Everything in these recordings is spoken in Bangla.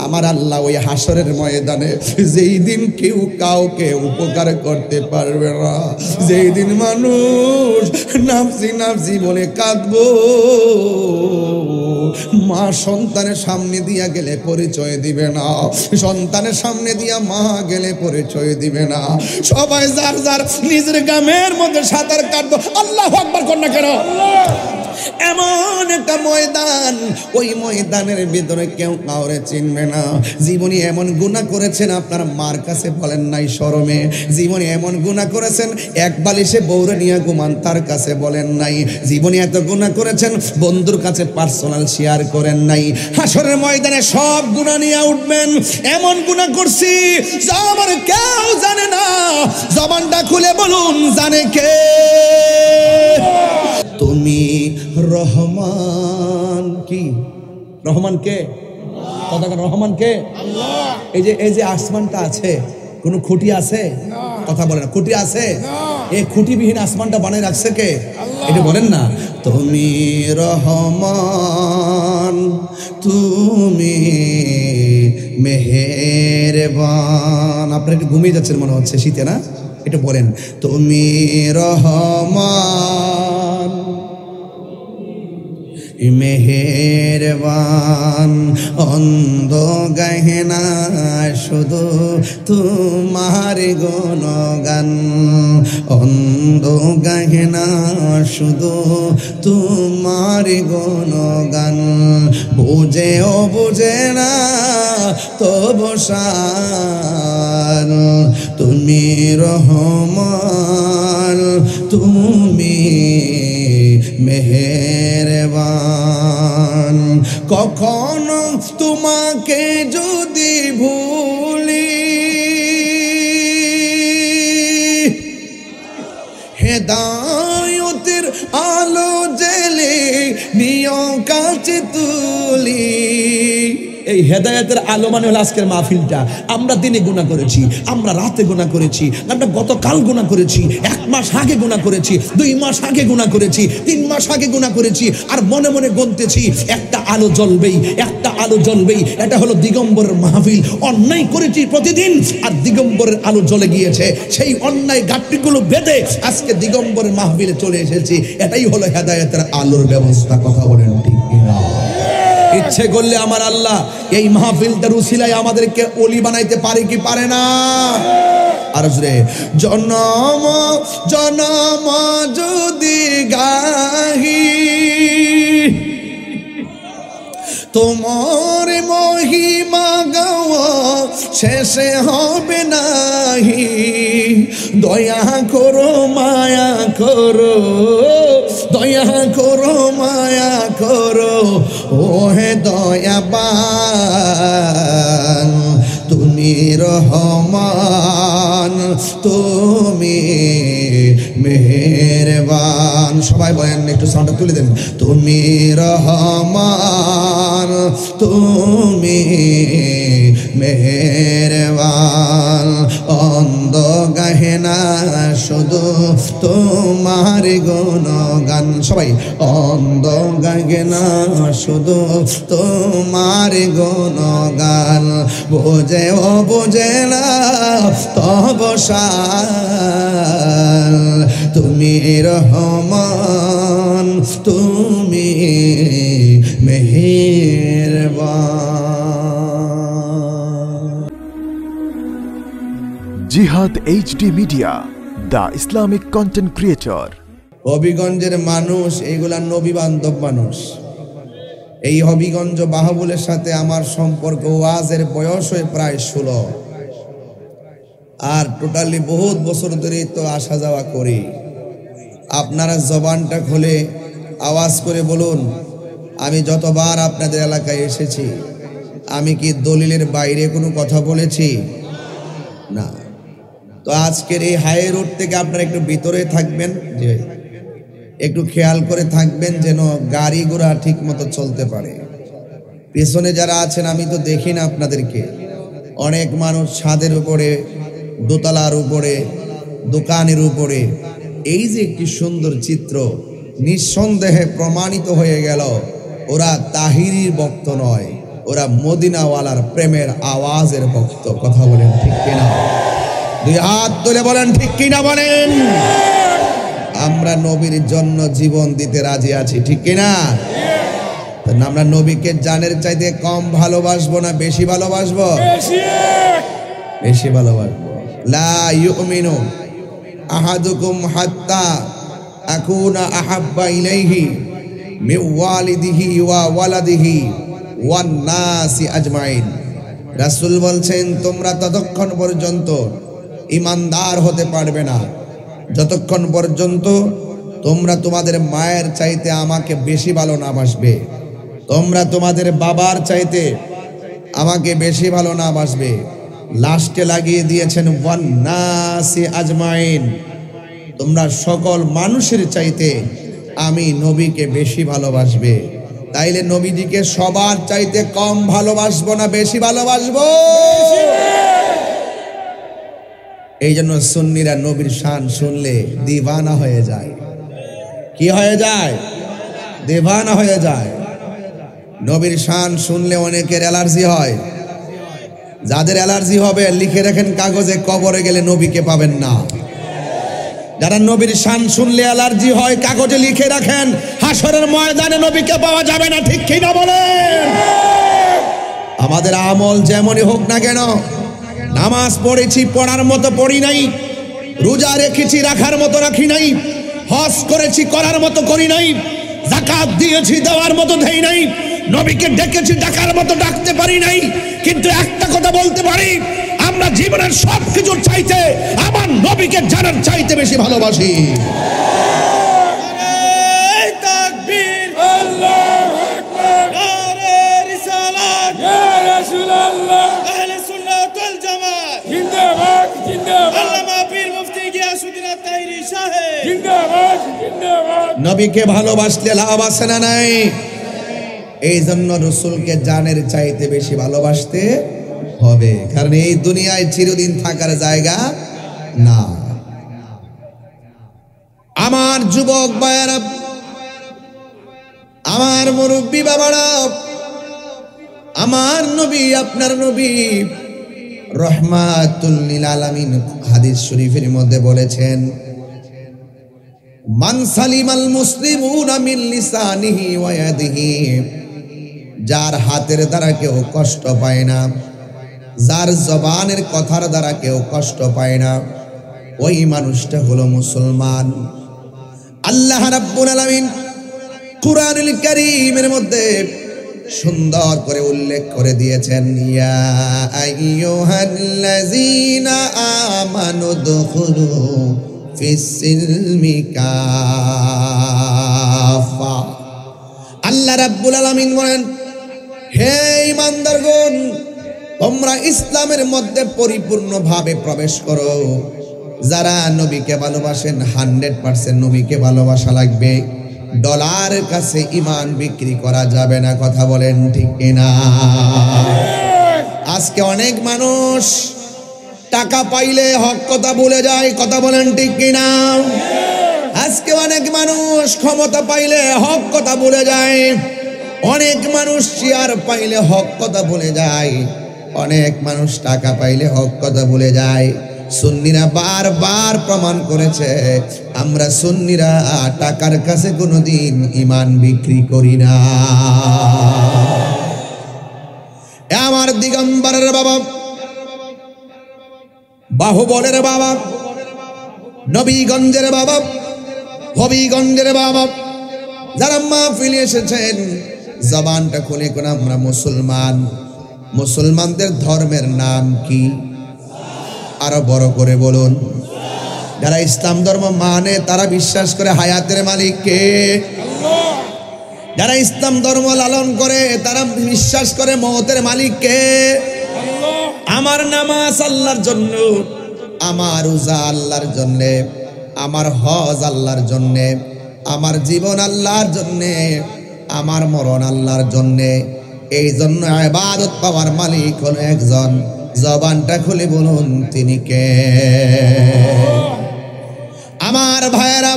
আমার আল্লাহ ওই হাসরের ময়দানে যেই দিন কেউ কাউকে উপকার করতে পারবে না, যেই দিন মানুষ নাফসি নাফসি বলে কাঁদবো, মা সন্তানের সামনে দিয়া গেলে পরিচয় দিবে না, সন্তানের সামনে দিয়া মা গেলে পরিচয় দিবে না, সবাই যার যার নিজের গ্রামের মধ্যে সাঁতার কাটবো। আল্লাহু আকবার কর না কেন? এমন একটা ময়দান, ওই ময়দানের ভিতরে কেউ কাউরে চিনবে না। জীবনে এমন গুনাহ করেছেন আপনার মার কাছে বলেন নাই শরমে, জীবনে এমন গুনাহ করেছেন এক বালিশে বউরে নিয়ে ঘুমান তার কাছে বলেন নাই, জীবনে এত গুনাহ করেছেন বন্ধুর কাছে পার্সোনাল শেয়ার করেন নাই। হাসরের ময়দানে সব গুনাহ নিয়ে উঠবেন, এমন গুনাহ করছি যা আমার কেউ জানে না। জবানটা খুলে বলুন, জানে কে? তুমি রহমান। কি রহমান কে? কথা রহমান কে? এই যে আসমানটা আছে, কোনো খুঁটি আছে? কথা বলে না, খুঁটি আছে? এই খুঁটিবিহীন আসমানটা বানিয়ে রাখছে কে? এটা বলেন না। তুমি রহমান, তুমি মেহেরবান। আপনারা একটু ঘুমিয়ে যাচ্ছেন মনে হচ্ছে শীতে, না? এটা বলেন, তুমি রহমান মেহেরবান, অন্ধ গহনা শুধু তোমার গুণগান, অন্ধ গহনা শুধু তোমার গুণগান, বুঝেও বুঝে না তবু শান, তুমি রহমান, তুমি মেহেরবান। কখনো তোমাকে যদি ভুলি, হেদায়তের আলো জেলে নিয় কাছে তুলি। এই হেদায়েতের আলো মানে হলো আজকের মাহফিলটা। আমরা দিনে গুনাহ করেছি, আমরা রাতে গুনাহ করেছি, আমরা গতকাল গুনাহ করেছি, 1 মাস আগে গুনাহ করেছি, 2 মাস আগে গুনাহ করেছি, 3 মাস আগে গুনাহ করেছি, আর মনে মনে গুনতেছি একটা আলো জ্বলবেই, একটা আলো জ্বলবেই। এটা হলো দিগম্বরের মাহফিল। অন্যায় করেছি প্রতিদিন, আর দিগম্বরের আলো জ্বলে গিয়েছে। সেই অন্যায় গাঁটটিগুলো বেঁধে আজকে দিগম্বরের মাহফিলে চলে এসেছি। এটাই হলো হেদায়েতের আলোর ব্যবস্থা। কথা বলেন ঠিক কিনা? ইচ্ছে করলে আমার আল্লাহ এই মাহফিলটার উসিলায় আমাদেরকে ওলি বানাইতে পারে কি পারে না? আর জোরে, জনম জনম যদি গাহি তোমার মহিমা গাওয়া শেষে হবে নাহি, দয়া করো মায়া করো, দয়া করো মায়া করো, ও হে দয়াবান, তুমি রহমান, তুমি মেহেরবান। সবাই বলেন, একটু সাউন্ডটা তুলে দেন। তুমি রহমান, তুমি মেহেরবান, অন্ধ গহনা শুধু তোমার গুণগান। সবাই, অন্ধ গহনা শুধু তোমার গুণগান, বোঝেও বোঝে না তব শান, তুমি রহমান, তুমি মেহেরবান। জিহাদ HD media, the Islamic content creator. হবিগঞ্জের মানুষ এইগুলা নবী বান্ধব মানুষ। এই হবিগঞ্জ বাহাবুলের সাথে আমার সম্পর্ক ওয়াজের বয়স হয়ে প্রায় 16, আর টোটালি বহুত বছর ধরে তো আসা যাওয়া করি। আপনারা জবানটা খুলে আওয়াজ করে বলুন, আমি যতবার আপনাদের এলাকায় এসেছি আমি কি দলিলের বাইরে কোনো কথা বলেছি? না। তো আজকের এই হাই রোড থেকে আপনারা একটু ভিতরে থাকবেন, যে একটু খেয়াল করে থাকবেন যেন গাড়ি ঘোড়া ঠিক মতো চলতে পারে। পেছনে যারা আছেন আমি তো দেখি না আপনাদেরকে, অনেক মানুষ ছাদের উপরে, দোতলার উপরে, দোকানের উপরে। এই যে একটি সুন্দর চিত্র, নিঃসন্দেহে প্রমাণিত হয়ে গেল ওরা তাহিরির ভক্ত নয়, ওরা মদিনাওয়ালার প্রেমের আওয়াজের ভক্ত। কথা বলেন ঠিক কিনা? দুই হাত তুলে বলেন ঠিক কিনা বলেন। আমরা নবীর জন্য জীবন দিতে রাজি আছি, ঠিক কিনা? আমরা নবীকে জানের চাইতে কম ভালোবাসবো না বেশি ভালোবাসবো? বেশি ভালোবাসবো। লা ইউমিনু আহাদুকুম হাত্তা আকুনা আহাব্বা ইলাইহি মিন ওয়ালিদিহি ওয়া ওয়ালাদিহি ওয়ান নাসি আজমাইন। রাসূল বলছেন তোমরা ততক্ষণ পর্যন্ত ঈমানদার হতে পারবে না যতক্ষণ পর্যন্ত তোমরা তোমাদের মায়ের চাইতে আমাকে বেশি ভালো না বাসবে, তোমরা তোমাদের বাবার চাইতে আমাকে বেশি ভালো না বাসবে। লাস্টে লাগিয়ে দিয়েছেন ওয়ান নাসি আজমাইন, তোমরা সকল মানুষের চাইতে আমি নবীকে বেশি ভালোবাসবে। তাইলে নবীজিকে সবার চাইতে কম ভালোবাসবো না বেশি ভালোবাসবো? এই জন্য সুন্নিরা নবীর শান শুনলে দিওয়ানা হয়ে যায়। কি হয়ে যায়? দিওয়ানা হয়ে যায়। নবীর শান শুনলে অনেকের অ্যালার্জি হয়। যাদের অ্যালার্জি হবে লিখে রাখেন কাগজে, কবরে গেলে নবীকে পাবেন না। যারা নবীর শান শুনলে অ্যালার্জি হয় কাগজে লিখে রাখেন, হাসরের ময়দানে নবীকে পাওয়া যাবে না, ঠিক কিনা বলেন? আমাদের আমল যেমনই হোক না কেন, নামাজ পড়েছি পড়ার মতো পড়ি নাই, রোজা রেখেছি রাখার মতো রাখি নাই, হজ করেছি করার মতো করি নাই, যাকাত দিয়েছি দেওয়ার মতো দেই নাই, নবীকে ডেকেছি ডাকার মতো ডাকতে পারি নাই, কিন্তু একটা কথা বলতে পারি, আমরা জীবনের সবকিছুর চাইতে আমার নবীকে জানার চাইতে বেশি ভালোবাসি। তাকবীর, আল্লাহু আকবার, নারে রিসালাত, ইয়া রাসূলুল্লাহ, আহলে সুন্নাত ওয়াল জামাত জিন্দাবাদ জিন্দাবাদ, আল্লামা পীর মুফতি গিয়াসউদ্দিন আত-তাহিরি সাহেব জিন্দাবাদ জিন্দাবাদ। নবীকে ভালোবাসলে লাভ আছে না নাই? এই জন্য রাসূলকে জানের চাইতে বেশি ভালোবাসতে হবে, কারণ এই দুনিয়ায় চিরদিন থাকার জায়গা না। আমার যুবক ভাইয়েরা, আমার মুরব্বী বাবারা, আমার নবী আপনার নবী রহমাতুল লিল আলামিন হাদিস শরীফের মধ্যে বলেছেন, মান সালিমাল মুসলিমুনা মিন লিসানিহি ওয়া ইয়াদিহি, যার হাতের দ্বারা কেউ কষ্ট পায় না, যার জবানের কথার দ্বারা কেউ কষ্ট পায় না, ওই মানুষটা হলো মুসলমান। আল্লাহ রাব্বুল আলামিন কুরআনুল কারীমের মধ্যে সুন্দর করে উল্লেখ করে দিয়েছেন, ইয়া আইয়ুহাল্লাযীনা আমানু দুখুলু ফিস সিলমি কাফা। আল্লাহ রাব্বুল আলামিন বলেন, হে ঈমানদারগণ, তোমরা ইসলামের মধ্যে পরিপূর্ণভাবে প্রবেশ করো। যারা নবীকে ভালোবাসেন 100% নবীকে ভালোবাসা লাগবে। ডলারের কাছে ঈমান বিক্রি করা যাবে না। কথা বলেন ঠিক কিনা? আজকে অনেক মানুষ টাকা পাইলে হক কথা ভুলে যায়। কথা বলেন ঠিক কিনা? আজকে অনেক মানুষ ক্ষমতা পাইলে হক কথা ভুলে যায়। অনেক মানুষ চেয়ার পাইলে হক কথা ভুলে যায়। অনেক মানুষ টাকা পাইলে হক কথা ভুলে যায়। সুন্নিরা বারবার প্রমাণ করেছে, আমরা সুন্নিরা টাকার কাছে কোনোদিন ঈমান বিক্রি করি না। আমার দিগম্বরের বাবা, বাহুবলের বাবা, নবীগঞ্জের বাবা, হবিগঞ্জের বাবা, যারা মাহফিলে এসেছেন, জবানটা খুলে কোন আমরা মুসলমান। মুসলমানদের ধর্মের নাম কি? আরো বড় করে বলুন। যারা ইসলাম ধর্ম মানে তারা বিশ্বাস করে হায়াতের মালিক কে? আল্লাহ। যারা ইসলাম ধর্ম লালন করে তারা বিশ্বাস করে মওতের মালিক কে? আল্লাহ। আমার নামাজ আল্লাহর জন্য, আমার রোজা আল্লাহর জন্য, আমার হজ আল্লাহর জন্য, আমার জীবন আল্লাহর জন্য, আমার মরণ আল্লাহর জন্য। এই জন্য ইবাদত পাওয়ার মালিক হলো একজন। জবানটা খুলে বলুন তিনি কে? আমার ভাইয়েরা,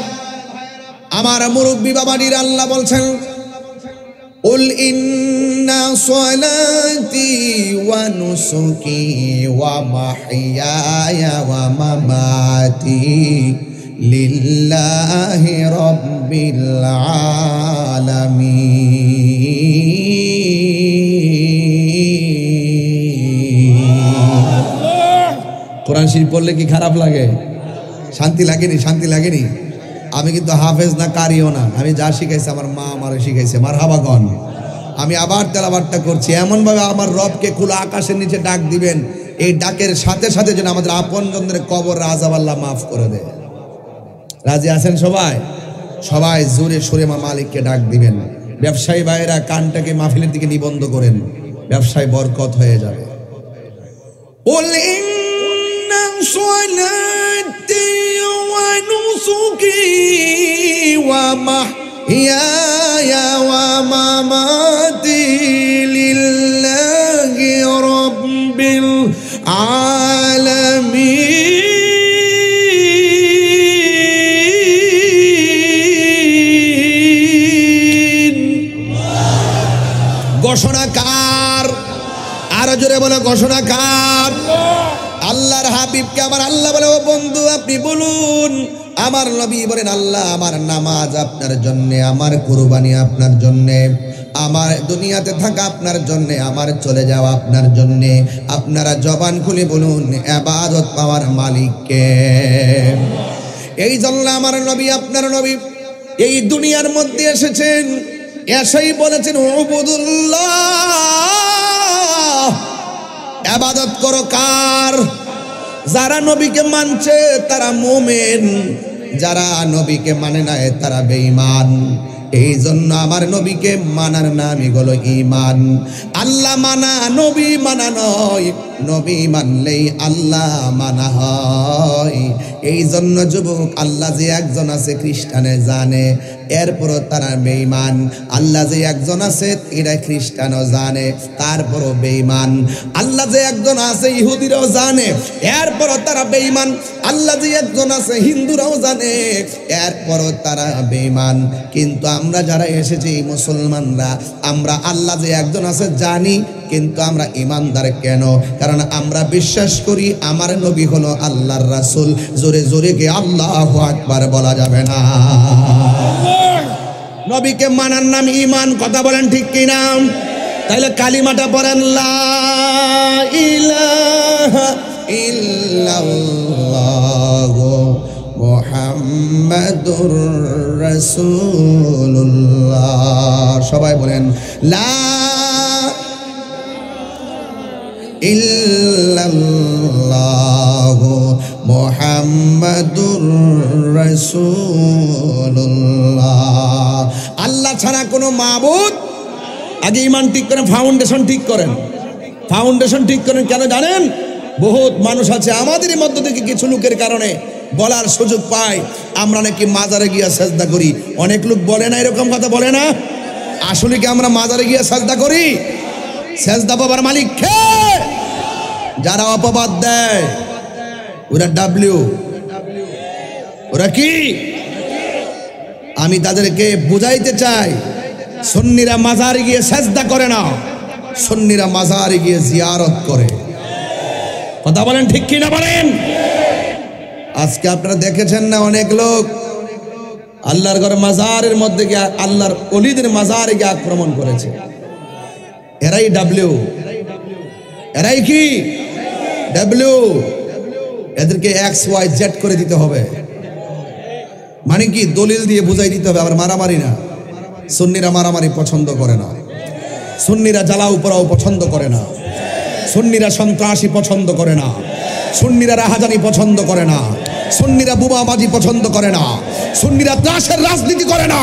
আমার মুরব্বী বাবাজির আল্লাহ বলছেন, قل إن صلاتي ونسكي ومحياي ومماتي لله رب العالمين কোরআন শরীফ পড়লে কি খারাপ লাগে? শান্তি লাগেনি? শান্তি লাগেনি? আমি কিন্তু হাফেজ না, কারিও না। আমি যা শিখাইছি আমার মা আমারে শিখাইছে। মারহাবাগন। আমি আবার তেলাওয়াতটা করছি এমন ভাবে আমার রবকে খোলা আকাশের নিচে ডাক দিবেন, এই ডাকের সাথে সাথে যেন আমাদের আপনজনদের কবর আযাব আল্লাহ মাফ করে দেয়। রাজি আছেন সবাই? সবাই জোরে সুরে মা মালিককে ডাক দিবেন। ব্যবসায়ী ভাইয়েরা কানটাকে মাহফিলের দিকে নিবন্ধ করেন, ব্যবসায় বরকত হয়ে যাবে। قل إن صلاتي ونسكي ومحياي ومماتي لله رب العالمين ঘোষণাকার, আরো জোরে বলে ঘোষণাকার আল্লাহর হাবিবকে আমার আল্লাহ বলে, ও বন্ধু আপনি বলুন। আমার নবী বলেন, আল্লাহ আমার নামাজ আপনার জন্যে, আমার কুরবানি আপনার জন্যে, আমার দুনিয়াতে থাকা আপনার জন্যে, আমার চলে যাওয়া আপনার জন্যে। আপনারা জবান খুলে বলুন ইবাদত পাওয়ার মালিককে। এই জন্য আমার নবী, আপনার নবী এই দুনিয়ার মধ্যে এসেছেন, এসেই বলেছেন উবুদুল্লাহ, ইবাদত করো কার? যারা নবীকে মানছে তারা মুমিন, যারা নবীকে মানে না তারা বেঈমান। এই জন্য আমার নবীকে মানার নামই হলো ঈমান। আল্লাহ মানা নবী মানা নয়, নবী মানলেই আল্লাহ মানা হয়। এই জন্য যুবক, আল্লাহ যে একজন আছে খ্রিস্টানে জানে, এরপরও তারা বেঈমান। আল্লাহ যে একজন আছে এরা খ্রিস্টানও জানে, তারপরও বেঈমান। আল্লাহ যে একজন আছে ইহুদিরাও জানে, এরপরও তারা বেঈমান। আল্লাহ যে একজন আছে হিন্দুরাও জানে, এরপরও তারা বেঈমান। কিন্তু আমরা যারা এসেছি মুসলমানরা, আমরা আল্লাহ যে একজন আছে জানি, কিন্তু আমরা ইমানদার কেন? কারণ আমরা বিশ্বাস করি আমার নবী হলো আল্লাহর রাসূল। জোরে জোরে কে আল্লাহু আকবার বলা যাবে না? নবীকে মানার নাম ঈমান। কথা বলেন ঠিক কি না? তাহলে কালিমাটা পড়েন, লা ইলাহা ইল্লাল্লাহু মুহাম্মাদুর রাসূলুল্লাহ। সবাই বলেন লা ইল্লাল্লাহু মুহাম্মাদুর রাসূলুল্লাহ। আল্লাহ ছাড়া কোনো মাবুদ। আগে ঈমান ঠিক করেন, ফাউন্ডেশন ঠিক করেন। ফাউন্ডেশন ঠিক করেন কেন জানেন? বহুত মানুষ আছে আমাদের মধ্য থেকে কিছু লোকের কারণে বলার সুযোগ পায় আমরা নাকি মাজারে গিয়া সাজদা করি। অনেক লোক বলে না, এরকম কথা বলে না? আসলে কি আমরা মাজারে গিয়া সাজদা করি? সাজদা পাবার মালিক কে? যারা অপবাদ দেয় ওরা ডাব্লিউ, ওরা কি? আমি তাদেরকে বুঝাইতে চাই, সুন্নিরা মাজারে গিয়ে সাজদা করে না, সুন্নিরা মাজারে গিয়ে জিয়ারত করে। কথা বলেন ঠিক কি না বলেন? আজকে আপনারা দেখেছেন না, অনেক লোক আল্লাহর ঘর মাজারের মধ্যে গিয়ে আল্লাহর ওলিদের মাজারে গিয়ে আক্রমণ করেছে। এরাই ডাব্লিউ, এরাই কি ডাব্লিউ। এদেরকে XYZ করে দিতে হবে। মানে কি? দলিল দিয়ে বুঝাই দিতে হবে। আবার মারামারি না। সুন্নিরা মারামারি পছন্দ করে না, সুন্নিরা জ্বালাও পোড়াও পছন্দ করে না, সুন্নিরা সন্ত্রাসী পছন্দ করে না, সুন্নিরা রাহাজানি পছন্দ করে না, সুন্নিরা বোমাবাজি পছন্দ করে না, সুন্নিরা ত্রাসের রাজনীতি করে না,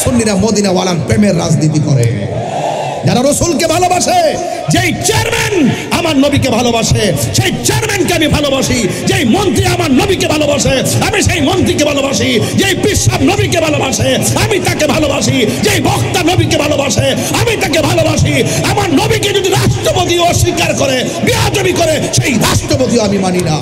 সুন্নিরা মদিনাওয়ালার প্রেমের রাজনীতি করে। যারা রসুলকে ভালোবাসে, যেই চেয়ারম্যান আমার নবীকে ভালোবাসে সেই চেয়ারম্যানকে আমি ভালোবাসি, যেই মন্ত্রী আমার নবীকে ভালোবাসে আমি সেই মন্ত্রীকে ভালোবাসি, যেই পিসাব নবীকে ভালোবাসে আমি তাকে ভালোবাসি, যেই বক্তা নবীকে ভালোবাসে আমি তাকে ভালোবাসি। আমার নবীকে যদি রাষ্ট্রপতি অস্বীকার করে, বেয়াদবি করে, সেই রাষ্ট্রপতিও আমি মানি না।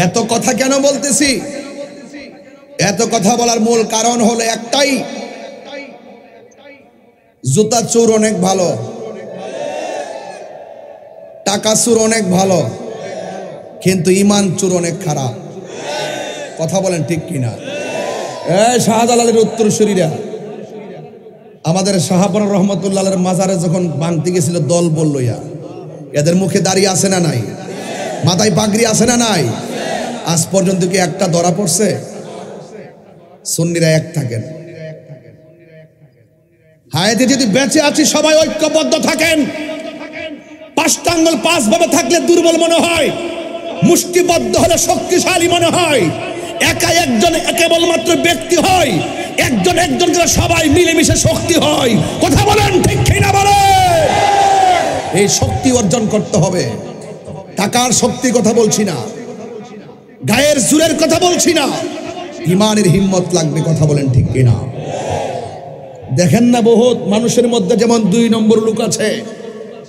এত কথা কেন বলতেছি? এত কথা বলার মূল কারণ হলো একটাই, জুতা চোর অনেক ভালো, টাকা চোর অনেক ভালো, কিন্তু ইমান চোর অনেক খারাপ। কথা বলেন ঠিক কিনা? শাহজালালের উত্তরসূরিরা আমাদের শাহপরা রহমতুল্লাহের মাজারে যখন ভাঙতে গেছিল দল বলল, এদের মুখে দাড়ি আছে না নাই? মাথায় পাগড়ি আছে না নাই? আজ পর্যন্ত কি একটা ধরা পড়ছে? সুন্নিরা এক থাকেন। হায়াতে যদি বেঁচে আছি সবাই ঐক্যবদ্ধ থাকেন। পাঁচটা আঙ্গুল পাঁচ ভাবে থাকলে দুর্বল মনে হয়, মুষ্টিবদ্ধ হলে শক্তিশালী মনে হয়। একা একজন কেবলমাত্র ব্যক্তি হয়, একজন একজনকে সবাই মিলেমিশে শক্তি হয়। কথা বলেন ঠিক কিনা বলেন? এই শক্তি অর্জন করতে হবে। টাকার শক্তির কথা বলছি না, গায়ের জোরের কথা বলছি না, ইমানের হিম্মত লাগবে। কথা বলেন ঠিক কিনা? দেখেন না বহুত মানুষের মধ্যে যেমন 2 নম্বর লোক আছে,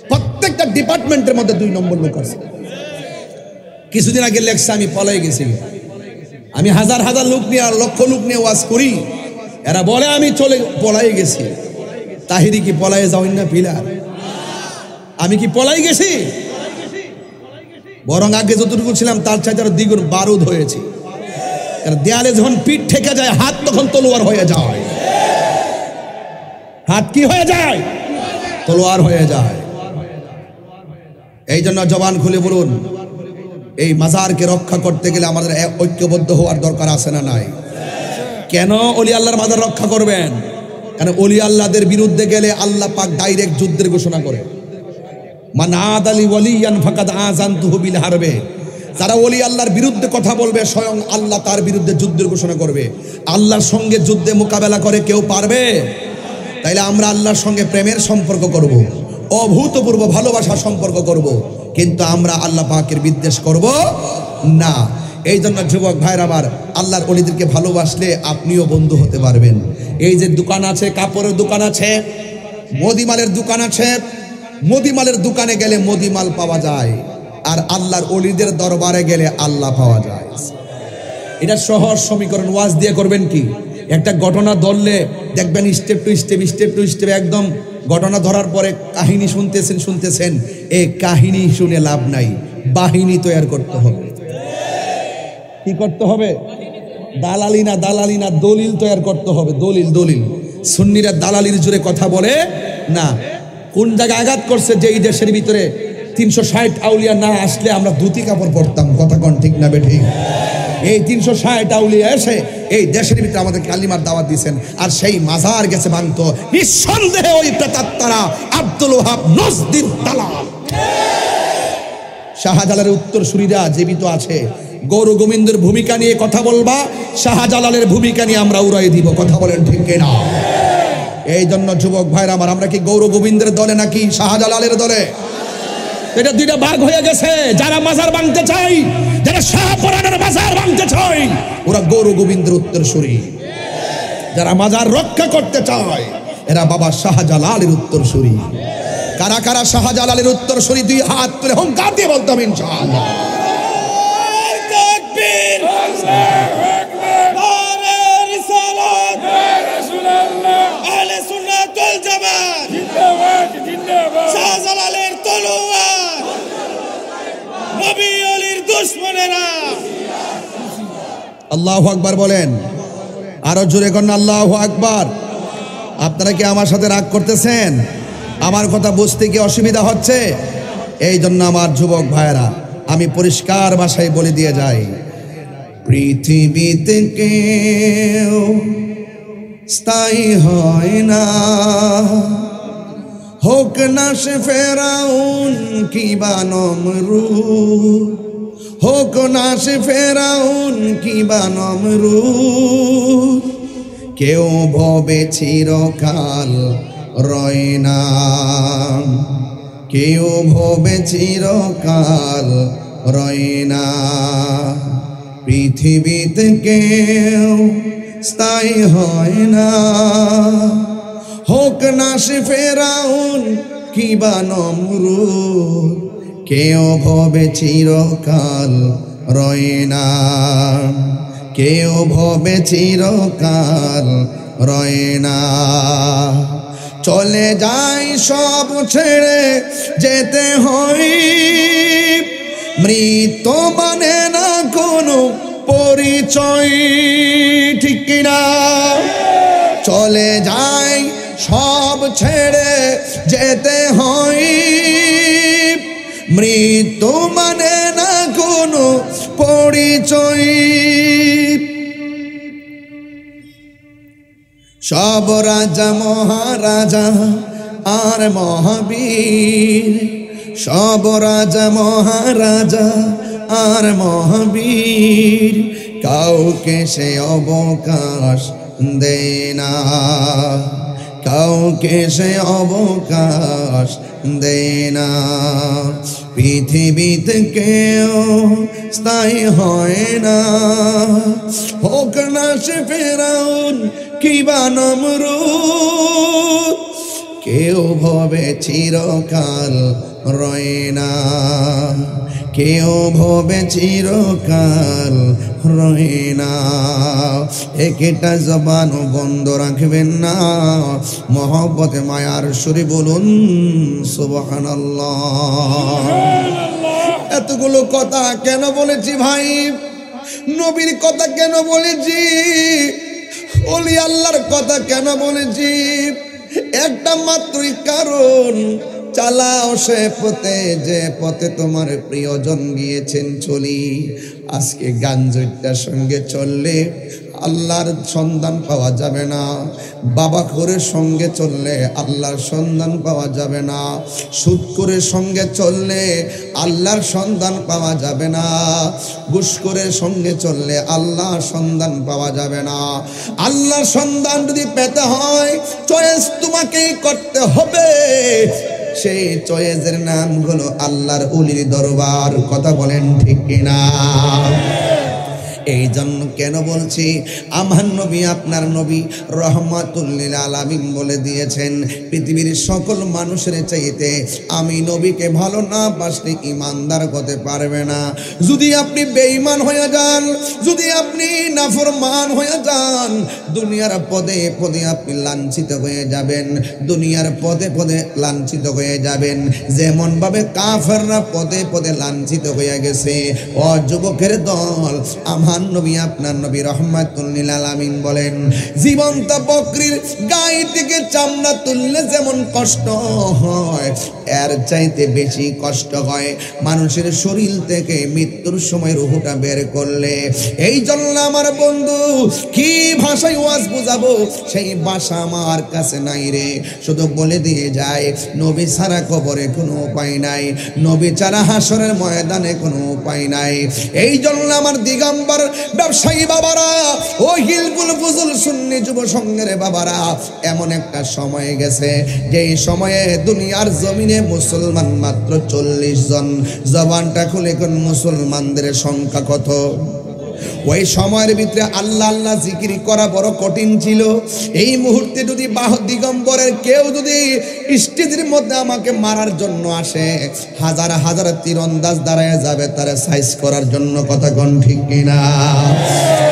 প্রত্যেকটা ডিপার্টমেন্টের মধ্যে 2 নম্বর লোক আছে। কিছুদিন আগে লেখছে আমি পলাই গেছি, আমি হাজার হাজার লোক নিয়ে আর লক্ষ লোক নিয়ে ওয়াজ করি, এরা বলে আমি পলাই গেছি। তাহিরি কি পলাই যাওই না পিলার? আমি কি পলাই গেছি? বরং আগে যতটুকু ছিলাম তার চাইতে আরো দ্বিগুণ বারুদ হয়েছে। দেয়ালে যখন পিঠ ঠেকে যায় হাত তখন তলোয়ার হয়ে যায়। হাত কি হয়ে যায়? তলোয়ার হয়ে যায়। এই জন্য জবান খুলে বলুন, এই মাজারকে রক্ষা করতে গেলে আমাদের ঐক্যবদ্ধ হওয়ার দরকার আছে না নাই? কেন ওলি আল্লাহর মাজার রক্ষা করবেন? কারণ ওলি আল্লাহদের বিরুদ্ধে গেলে আল্লাহ পাক ডাইরেক্ট যুদ্ধের ঘোষণা করে, মান আদালি ওয়ালিয়ান ফাকাদ আযানতুহু বিল হারবে। যারা ওলি আল্লাহর বিরুদ্ধে কথা বলবে স্বয়ং আল্লাহ তার বিরুদ্ধে যুদ্ধের ঘোষণা করবে। আল্লাহর সঙ্গে যুদ্ধে মোকাবেলা করে কেউ পারবে? তাইলে আমরা আল্লাহর সঙ্গে প্রেমের সম্পর্ক করব, অভূতপূর্ব ভালোবাসার সম্পর্ক করব, কিন্তু আমরা আল্লাহ পাকের বিদ্বেষ করব না। এই জন্য যুবক ভাইরা আমার, আল্লাহর ওলিদেরকে ভালোবাসলে আপনিও বন্ধু হতে পারবেন। এই যে দোকান আছে, কাপড়ের দোকান আছে, মুদিমালের দোকান আছে, মুদিমালের দোকানে গেলে মুদিমাল পাওয়া যায়, আর আল্লাহর ওলিদের দরবারে গেলে আল্লাহ পাওয়া যায়। এটা সহজ সমীকরণ। ওয়াজ দিয়ে করবেন কি? একটা ঘটনা ধরলে দেখবেন স্টেপ টু স্টেপ একদম ঘটনা ধরার পরে কাহিনী শুনতেছেন। এই কাহিনী শুনে লাভ নাই, বাহিনী তৈরি করতে হবে। কি করতে হবে? দালালি না দলিল তৈরি করতে হবে। দলিল। সুন্নিরা দালালির জোরে কথা বলে না। কোন জায়গায় আঘাত করছে? যে এই দেশের ভিতরে 360 আউলিয়া না আসলে আমরা ধুতি কাপড় পরতাম। কথা কোন ঠিক না বেঠিক? এই 360 আউলিয়া এসে এই দেশের ভিতরে আমাদের কালিমার দাওয়াত দিয়েছেন, আর সেই মাজার গেছে ভাঙতো। নিঃসন্দেহে ওই প্রেতাত্মারা আব্দুল ওহাব নজদির দালাল। শাহজালালের উত্তরসূরিরা জীবিত আছে। গৌর গোবিন্দের ভূমিকা নিয়ে কথা বলবা, শাহজালালের ভূমিকা নিয়ে আমরা উড়াই দিব। কথা বলেন ঠিক কিনা? এই জন্য যুবক ভাইরা আমার, আমরা কি গৌর গোবিন্দের দলে নাকি শাহজালালের দলে? এটা দুইটা ভাগ হয়ে গেছে। যারা মাজার ভাঙতে চাই, যারা শাহপরানের মাজার ভাঙতে চাই, ওরা গৌর গোবিন্দের উত্তরসূরি। যারা মাজার রক্ষা করতে চায়, এরা বাবা শাহজালালের উত্তরসূরি। কারা কারা শাহজালালের উত্তরসূরি? 2 হাত তুলে হুঙ্কার দিয়ে বলতাম ইনশাআল্লাহ। শাহজালালের তলোয়ার, নবী ওলির দুশমনেরা। আল্লাহু আকবার বলেন, আরো জোরে করেন আল্লাহু আকবার। আপনারা কি আমার সাথে রাগ করতেছেন? আমার কথা বুঝতে কি অসুবিধা হচ্ছে? এই জন্য আমার যুবক ভাইয়েরা, আমি পরিষ্কার ভাষায় বলে দিয়ে যাই, পৃথিবীতে কেউ স্থায়ী হয় না, হোক না সে ফেরাউন কিবা নমরুদ, হোক না সে ফেরাউন কিবা নমরুদ, কেউ ভবে চিরকাল রয় না, কেউ ভবে চিরকাল রয় না। পৃথিবীতে কেউ স্থায়ী হয় না, হোক না সে ফেরাউন কিবা নমরুদ, কেউ ভবে চিরকাল রয় না, কেউ ভবে চিরকাল রয় না। চলে যায় সব ছেড়ে যেতে হয়, মৃত্যু মানে না কোনো পরিচয়, ঠিক কিনা? চলে যায় সব ছেড়ে যেতে হয়, মৃত্যু মানে না কোনো পরিচয়। সব রাজা মহারাজা আর মহাবীর, সব রাজা মহারাজা আর মহাবীর, কাউকে সে অবকাশ দেয় না, কাউকে সে অবকাশ দেয় না। পৃথিবীতে কেউ স্থায়ী হয় না, হোক না সে ফেরাউন কিবা নমরুদ, কেউ ভবে চিরকাল রয় না, কেউ ভবে চিরকাল রয় না। একটা জবান বন্ধ রাখবেন না, মহব্বতে মায়ার সুরে বলুন সুবহানাল্লাহ। এতগুলো কথা কেন বলেছি ভাই? নবীর কথা কেন বলেছি? ওলি আল্লাহর কথা কেন বলেছি? একটা মাত্রই কারণ, চালাও সে পথে যে পথে তোমার প্রিয়জন গিয়েছেন চলি। আজকে গাঞ্জটার সঙ্গে চললে আল্লাহর সন্ধান পাওয়া যাবে না, বাবা করে সঙ্গে চললে আল্লাহর সন্ধান পাওয়া যাবে না, সুদখোরের সঙ্গে চললে আল্লাহর সন্ধান পাওয়া যাবে না, ঘুষখোরের সঙ্গে চললে আল্লাহর সন্ধান পাওয়া যাবে না। আল্লাহর সন্ধান যদি পেতে হয় চয়েস তোমাকেই করতে হবে। সেই চয়েসের নাম হলো আল্লাহর ওলির দরবার। কথা বলেন ঠিক কিনা? এই জন্য কেন বলছি, আমার নবী আপনার নবী রহমাতুল লিল আলামিন বলে দিয়েছেন, পৃথিবীর সকল মানুষের চাইতে আমি নবীকে ভালো না বাসলে ইমানদার হতে পারবে না। যদি আপনি বেঈমান হয়ে যান, যদি আপনি নাফরমান হয়ে যান, দুনিয়ার পদে পদে আপনি লাঞ্ছিত হয়ে যাবেন, দুনিয়ার পদে পদে লাঞ্ছিত হয়ে যাবেন, যেমন ভাবে কাফেররা পদে পদে লাঞ্ছিত হয়ে গেছে। ও যুবকের দল, আমার নবী আপনার নবী রহমাতুল লিল আলামিন বলেন, জীবন্ত বকরির গায়ে থেকে চামড়া তুললে যেমন কষ্ট হয়, এর চাইতে বেশি কষ্ট হয় মানুষের শরীর থেকে মৃত্যুর সময় রূহটা বের করলে। এই জন্য আমার বন্ধু, কি ভাষায় ওয়াজ বুঝাবো সেই ভাষা আমার কাছে নাই রে। শুধু বলে দিয়ে যায়, নবী ছাড়া কবরে কোনো উপায় নাই, নবী ছাড়া হাসরের ময়দানে কোনো উপায় নাই। এই জন্য আমার দিগম্বর ব্যবসায়ী বাবারা, ও হিলকুল ফুজুল সুন্নি যুব সংঘের বাবারা, এমন একটা সময় গেছে যেই সময়ে দুনিয়ার জমিনে মুসলমান মাত্র 40 জন। জবানটা খুলে কোন মুসলমানদের সংখ্যা কত? ওই সময়ের ভিতরে আল্লাহ আল্লাহ জিকির করা বড় কঠিন ছিল। এই মুহূর্তে যদি দিগম্বরের কেউ যদি স্টেজের মধ্যে আমাকে মারার জন্য আসে, হাজার হাজার তীরন্দাজ দাঁড়ায় যাবে তারা সাইজ করার জন্য। কথা কোন ঠিক কিনা?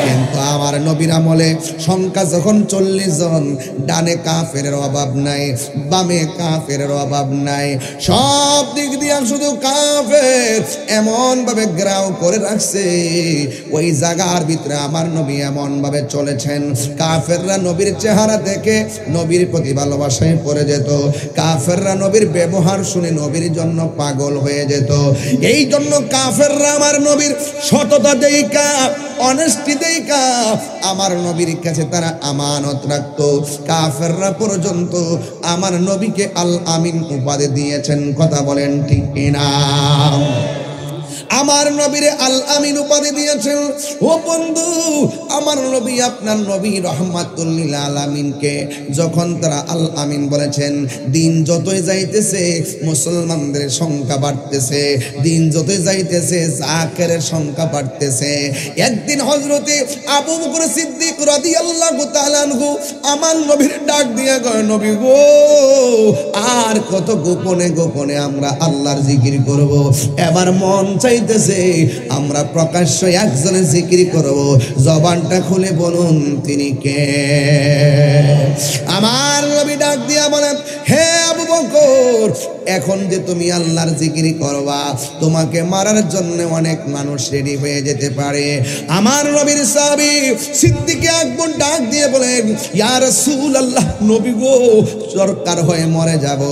কিন্তু আমার নবীর আমলে সংখ্যা যখন 40 জন, ডানে কাফেরের অভাব নাই, বামে কাফেরের অভাব নাই, সব দিক দিয়ে শুধু কাফের এমন ভাবে গ্রাও করে রাখছে। ওই জায়গার ভিতরে আমার নবী এমন ভাবে চলেছেন, কাফেররা নবীর চেহারা দেখে নবীর প্রতি ভালোবাসায় পড়ে যেত, কাফেররা নবীর ব্যবহার শুনে নবীর জন্য পাগল হয়ে যেত। এই জন্য কাফেররা আমার নবীর সততা দেইকা, অনেস্টি দেইকা আমার নবীর কাছে তারা আমানত রাখতো। কাফেররা পর্যন্ত আমার নবীকে আল আমিন উপাধি দিয়েছেন। কথা বলেন ঠিক কিনা? আমার নবীরে আল আমিন উপাধি দিয়েছেন। ও বন্ধু, আমার নবী আপনার নবী রাহমাতুল লিল আলামিনকে যখন তারা আল আমিন বলেছেন, দিন যতই যাইতেছে মুসলমানদের সংখ্যা বাড়তেছে, দিন যতই যাইতেছে জাকেরের সংখ্যা বাড়তেছে। একদিন হযরতে আবু বকর সিদ্দিক রাদিয়াল্লাহু তাআলা আনহু আমার নবীর ডাক দিয়ে কয়, নবী গো, আর কত গোপনে গোপনে আমরা আল্লাহর জিকির করব, এবার মন চাইতেছে আমরা প্রকাশ্য একজনের জিকির করব, জবানটা খুলে বলুন তিনি কে? আমার নবী ডাক দিয়া বলেন, হে আবু বকর, এখন যে তুমি আল্লাহর জিকির করবা, তোমাকে মারার জন্য অনেক মানুষ রেডি হয়ে যেতে পারে। আমার নবীর সাহাবী সিদ্দিক আকবর ডাক দিয়ে বলেন, ইয়া রাসূলুল্লাহ, নবী গো, দরকার হয় মরে যাব,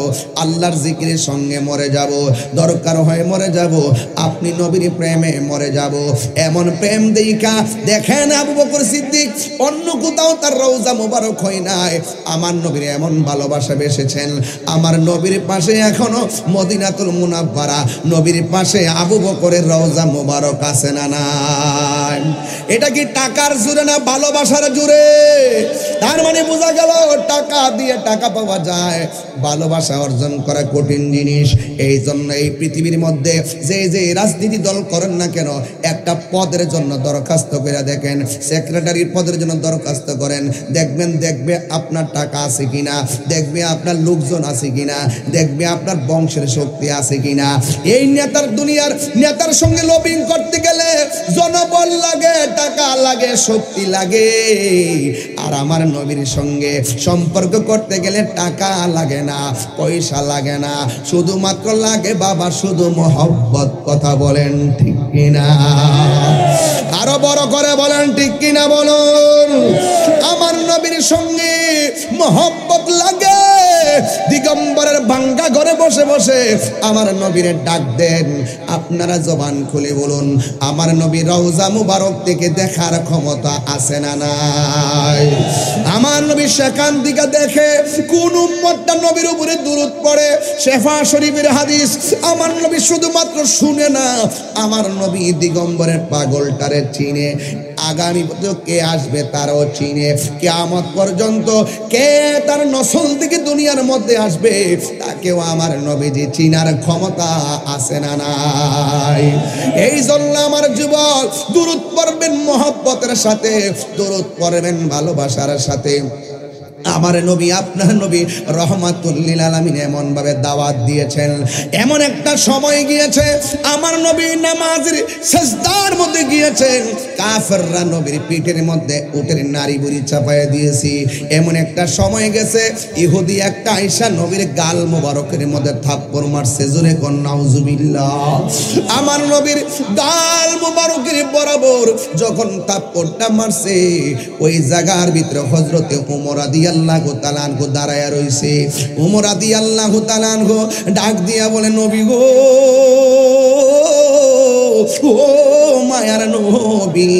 আল্লাহর জিকিরের সঙ্গে মরে যাব, দরকার হয় মরে যাব, আপনি নবীর প্রেমে মরে যাব। এমন প্রেম দেখা দেখেন আবু বকর সিদ্দিক অন্য কোথাও তার রওজা মোবারক হয় নাই, আমার নবীর এমন ভালোবাসা বেসেছেন। আমার নবীর পাশে এখনো মদিনাতুল মুনাব্বারা, নবীর পাশে আবু বকরের রওজা মোবারক আছে না নাই? এটা কি টাকার জোরে না ভালোবাসার জোরে? তার মানে বোঝা গেল টাকা দিয়ে টাকা পাওয়া যায়, ভালোবাসা অর্জন করা কঠিন জিনিস। এই জন্য এই পৃথিবীর মধ্যে যে যে রাজনীতি দল করেন না কেন, একটা পদের জন্য দরখাস্ত করে দেখেন, সেক্রেটারির পদের জন্য দরখাস্ত করেন, দেখবে আপনার টাকা আছে কিনা, দেখবে আপনার লোকজন আছে কিনা, দেখবে আপনার বংশের শক্তি আছে কিনা। এই নেতার দুনিয়ার নেতার সঙ্গে লবিং করতে গেলে জনবল লাগে, টাকা লাগে, শক্তি লাগে। আর আমার নবীর সঙ্গে সম্পর্ক করতে গেলে টাকা লাগে না, পয়সা লাগে না, শুধুমাত্র লাগে বাবা শুধু মহব্বত। কথা বলেন ঠিক কিনা? আরো বড় করে বলেন ঠিক কিনা বলুন। আমার নবীর সঙ্গে মহব্বত লাগে। দিগম্বরের ভাঙ্গা ঘরে বসে বসে আমার নবীর ডাক দেন, আপনারা জবান খুলে বলুন, আমার নবী রওজা মুবারক থেকে দেখার ক্ষমতা আছে না নাই? আমার নবী সেখান থেকে দেখে কোন উম্মতটা নবীর উপরে দুরূদ পড়ে। শেফা শরীফের হাদিস, আমার নবী শুধুমাত্র শুনে না, আমার নবী দিগম্বরের পাগলটারে চিনে। আগামী কে আসবে তারও চিনে। কিয়ামত পর্যন্ত কে তার নসল থেকে দুনিয়ার মধ্যে আসবে তাকেও আমার নবীজি চিনার ক্ষমতা আছে না নাই? এই জন্য আমার যুবক, দুরূদ পড়বেন মহব্বতের সাথে, দুরূদ পড়বেন ভালোবাসার সাথে। আমার নবী আপনার নবী রহমাতুল লিল আলামিন এমন ভাবে দাওয়াত দিয়েছেন, এমন একটা সময় গিয়েছে আমার নবী নামাজের সিজদার মধ্যে গিয়েছেন, কাফেররা নবীর পিঠের মধ্যে উটের নাড়ি বুড়ি চাপায় দিয়েছি। এমন একটা সময় গেছে ইহুদি একটা আয়েশা নবীর গাল মোবারকের মধ্যে থাপ্পড় মারছে, জোরে কোন নাউজুবিল্লাহ। আমার নবীর গাল মোবারকের বরাবর যখন থাপ্পড়টা মারছে, ওই জায়গার ভিতরে হযরতে ওমর রাদিয়াল্লাহু তাআলা আনহু দাঁড়ায়া রইছে। ওমর রাদিয়াল্লাহু তাআলা আনহু ডাক দিয়া বলে, নবী গো, ও মায়ার নবী,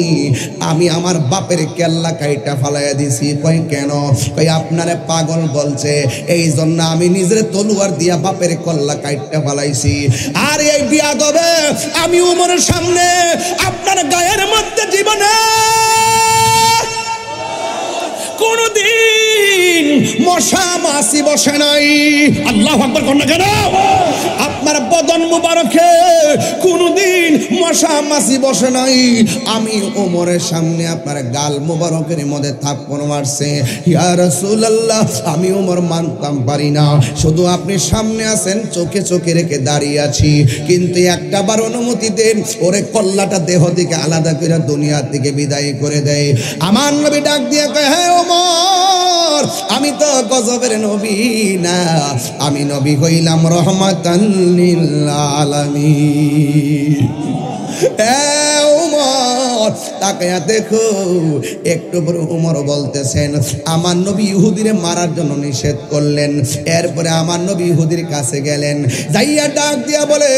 আমি আমার বাপের কেল্লা কাইটা ফালাইয়া দিছি। কই কেন? কই আপনারে পাগল বলছে, এই জন্য আমি নিজের তলোয়ার দিয়া বাপের কল্লা কাইটা ফালাইছি। আর এই বিয়াদবে আমি ওমরের সামনে আপনার গায়ের মধ্যে জীবনে কোনদিন মশা মাছি বসে নাই। আল্লাহু আকবার কোন না কেন? আপনার বদন মুবারকে কোনদিন মশা মাছি বসে নাই। আমি ওমরের সামনে আপনার গাল মুবারকের মধ্যে থাপ্পড় মারছে। ইয়া রাসূলুল্লাহ, আমি ওমর মানতাম পারি না, শুধু আপনি সামনে আছেন, চোখে চোখে রেখে দাঁড়িয়ে আছি, কিন্তু একটা বার অনুমতি দেন, ওরে কল্লাটা দেহ থেকে আলাদা করে দুনিয়া থেকে বিদায় করে দেয়। আমার নবী ডাক দিয়ে কয়, হে ওমর, আমি তো গজবের নবী না, আমি নবী হইলাম রহমাতান লিল আলামিন। ওমর তাকায়া দেখো, একটু পরে ওমর বলতেছেন, আমার নবী ইহুদিরে মারার জন্য নিষেধ করলেন। এরপরে আমার নবী ইহুদির কাছে গেলেন, যাইয়া ডাক দিয়া বলে,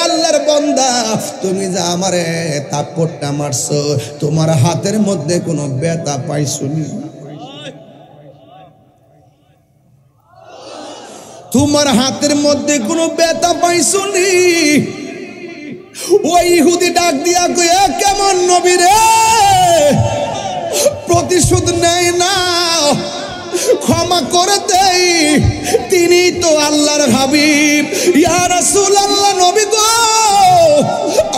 আল্লাহর বান্দা, তুমি যা আমারে থাপ্পড়টা মারছো, তোমার হাতের মধ্যে কোনো ব্যথা পাইছনি? তোমার হাতের মধ্যে কোনো ব্যথা পাইছনি? ওই ওই ইহুদি ডাক দিয়া কয়ে, কেমন নবী রে, প্রতিশোধ নেয় না, ক্ষমা করে দেই, তিনি তো আল্লাহর হাবিব। ইয়া রাসূলুল্লাহ, নবী গো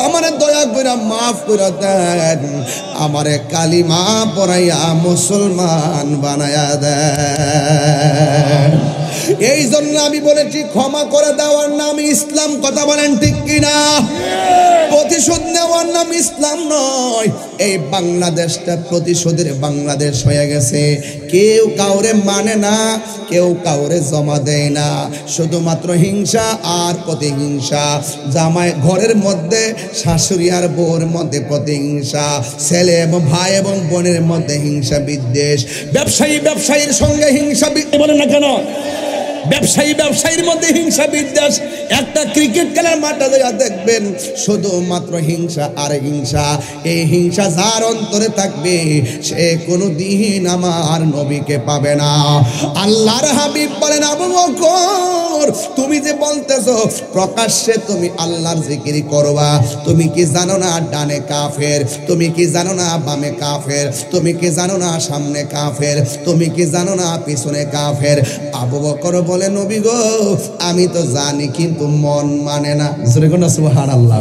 আমারে দয়া করে মাফ করে দেন, আমারে কালিমা পড়াইয়া মুসলমান বানায়া দেন। এই জন্য আমি বলেছি ক্ষমা করে দেওয়ার নাম ইসলাম। কথা বলেন ঠিক কিনা? প্রতিশোধ নেওয়ার নাম ইসলাম নয়। এই বাংলাদেশটা প্রতিশোধের বাংলাদেশ হয়ে গেছে। কেউ কাউরে মানে না, কেউ কাউরে জমা দেয় না, শুধুমাত্র হিংসা আর প্রতিহিংসা। জামাই ঘরের মধ্যে শাশুড়ি আর বউর মধ্যে প্রতিহিংসা, ছেলে এবং ভাই এবং বোনের মধ্যে হিংসা বিদ্বেষ, ব্যবসায়ী ব্যবসায়ীর সঙ্গে হিংসা বলে না কেন, ব্যবসায়ী ব্যবসায়ীর মধ্যে হিংসা বিদ্বেষ। একটা ক্রিকেট খেলার মাঠে দেখবেন শুধুমাত্র হিংসা আর হিংসা। এই হিংসা যার অন্তরে থাকবে সে কোনোদিন আমার নবীকে পাবে না। আল্লাহর হাবিব বলেন, আবু বকর তুমি যে বলতেছো প্রকাশ্যে তুমি আল্লাহর জিকির করবা, তুমি কি জানো না ডানে কাফের, তুমি কি জানো না বামে কাফের, তুমি কি জানো না সামনে কাফের, তুমি কি জানো না পিছনে কাফের। আবু বকর বলে, নবী গো আমি তো জানি, কিন্তু মন মানে না। সুবহানাল্লাহ।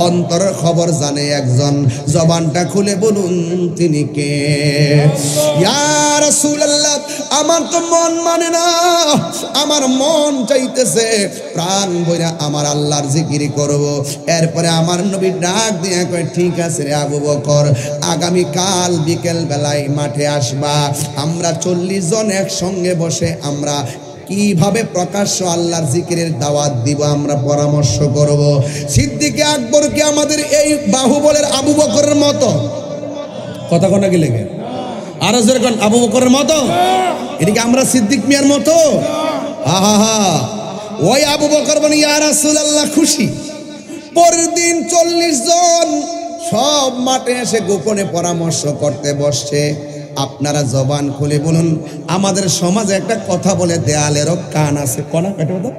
অন্তরের খবর জানে একজন, জবানটা খুলে বলুন তিনি কে? ইয়া রাসূলুল্লাহ, আমার তো মন মানে না, আমার মন চাইতেছে প্রাণ বইরা আমার আল্লাহর জিকির করব। এরপরে আমার নবী ডাক দিয়ে কয়, ঠিক আছে রে আবু বকর, আগামী কাল বিকেল বেলায় মাঠে আসবা, আমরা 40 জন একসঙ্গে বসে আমরা কিভাবে প্রকাশ্য আল্লাহর জিকিরের দাওয়াত দিব আমরা পরামর্শ করব। সিদ্দিক আকবর কি আমাদের এই বাহুবলের আবু বকরের মতো? কথা কোনা কি লেগে আরো যেরকম আবু বকরের মতো? এদিকে আমরা সিদ্দিক মিয়ার মতো? আহা, ওই আবু বকর বলে, ইয়া রাসূলুল্লাহ খুশি। পরের দিন 40 জন সব মাঠে এসে গোপনে পরামর্শ করতে বসছে। আপনারা জবান খুলে বলুন, আমাদের সমাজে একটা কথা বলে, দেয়ালেরও কান আছে। কোনা কেটে বলো,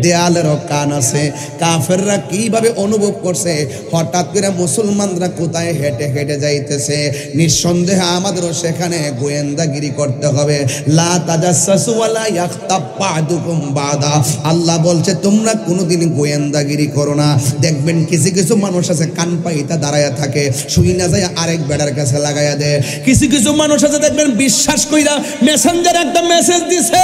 দেয়ালেরও কান আছে। কাফেররা কিভাবে অনুভব করছে, হঠাৎ করে মুসলমানরা কোথায় হেঁটে হেঁটে যাইতেছে, নিঃসন্দেহে আমাদেরও সেখানে গোয়েন্দাগিরি করতে হবে। লা তাজাসসু ওয়ালা ইয়াখতাব বা'দুকুম বা'দা। আল্লাহ বলছে তোমরা কোনোদিন গোয়েন্দাগিরি করো না। দেখবেন কিছু কিছু মানুষ আছে কান পাইতা দাঁড়ায়া থাকে, শুই না যায় আরেক বেড়ার কাছে লাগাইয়া দেয়। কিছু কিছু মানুষ আছে দেখবেন বিশ্বাস কইরা মেসেঞ্জার একটা মেসেজ দিছে,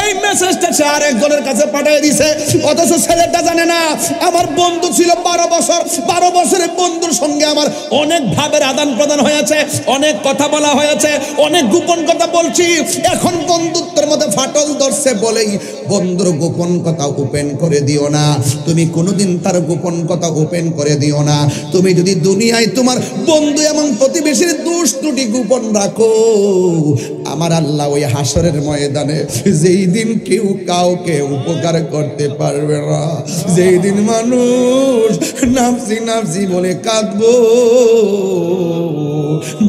এই মেসেজটা সে আরেকজনের কাছে পাঠিয়ে দিছে, অথচ ছেলেটা জানে না আমার বন্ধু ছিল 12 বছর, 12 বছরের বন্ধুর সঙ্গে আমার অনেক ভাবের আদান প্রদান হয়েছে, অনেক কথা বলা হয়েছে, অনেক গোপন কথা বলছি। এখন বন্ধুত্বের মধ্যে ফাটল ধরছে বলেই বন্ধুর গোপন কথা ওপেন করে দিও না। তুমি কোনোদিন তার গোপন কথা ওপেন করে দিও না। তুমি যদি দুনিয়ায় তোমার বন্ধু এবং প্রতিবেশীর দোষ ত্রুটি গোপন রাখো, আমার আল্লাহ ওই হাসরের ময়দানে যেই দিন কেউ কাউকে উপকার করতে পারবে না, যেই দিন মানুষ নাফসি নাফসি বলে কাঁদবো,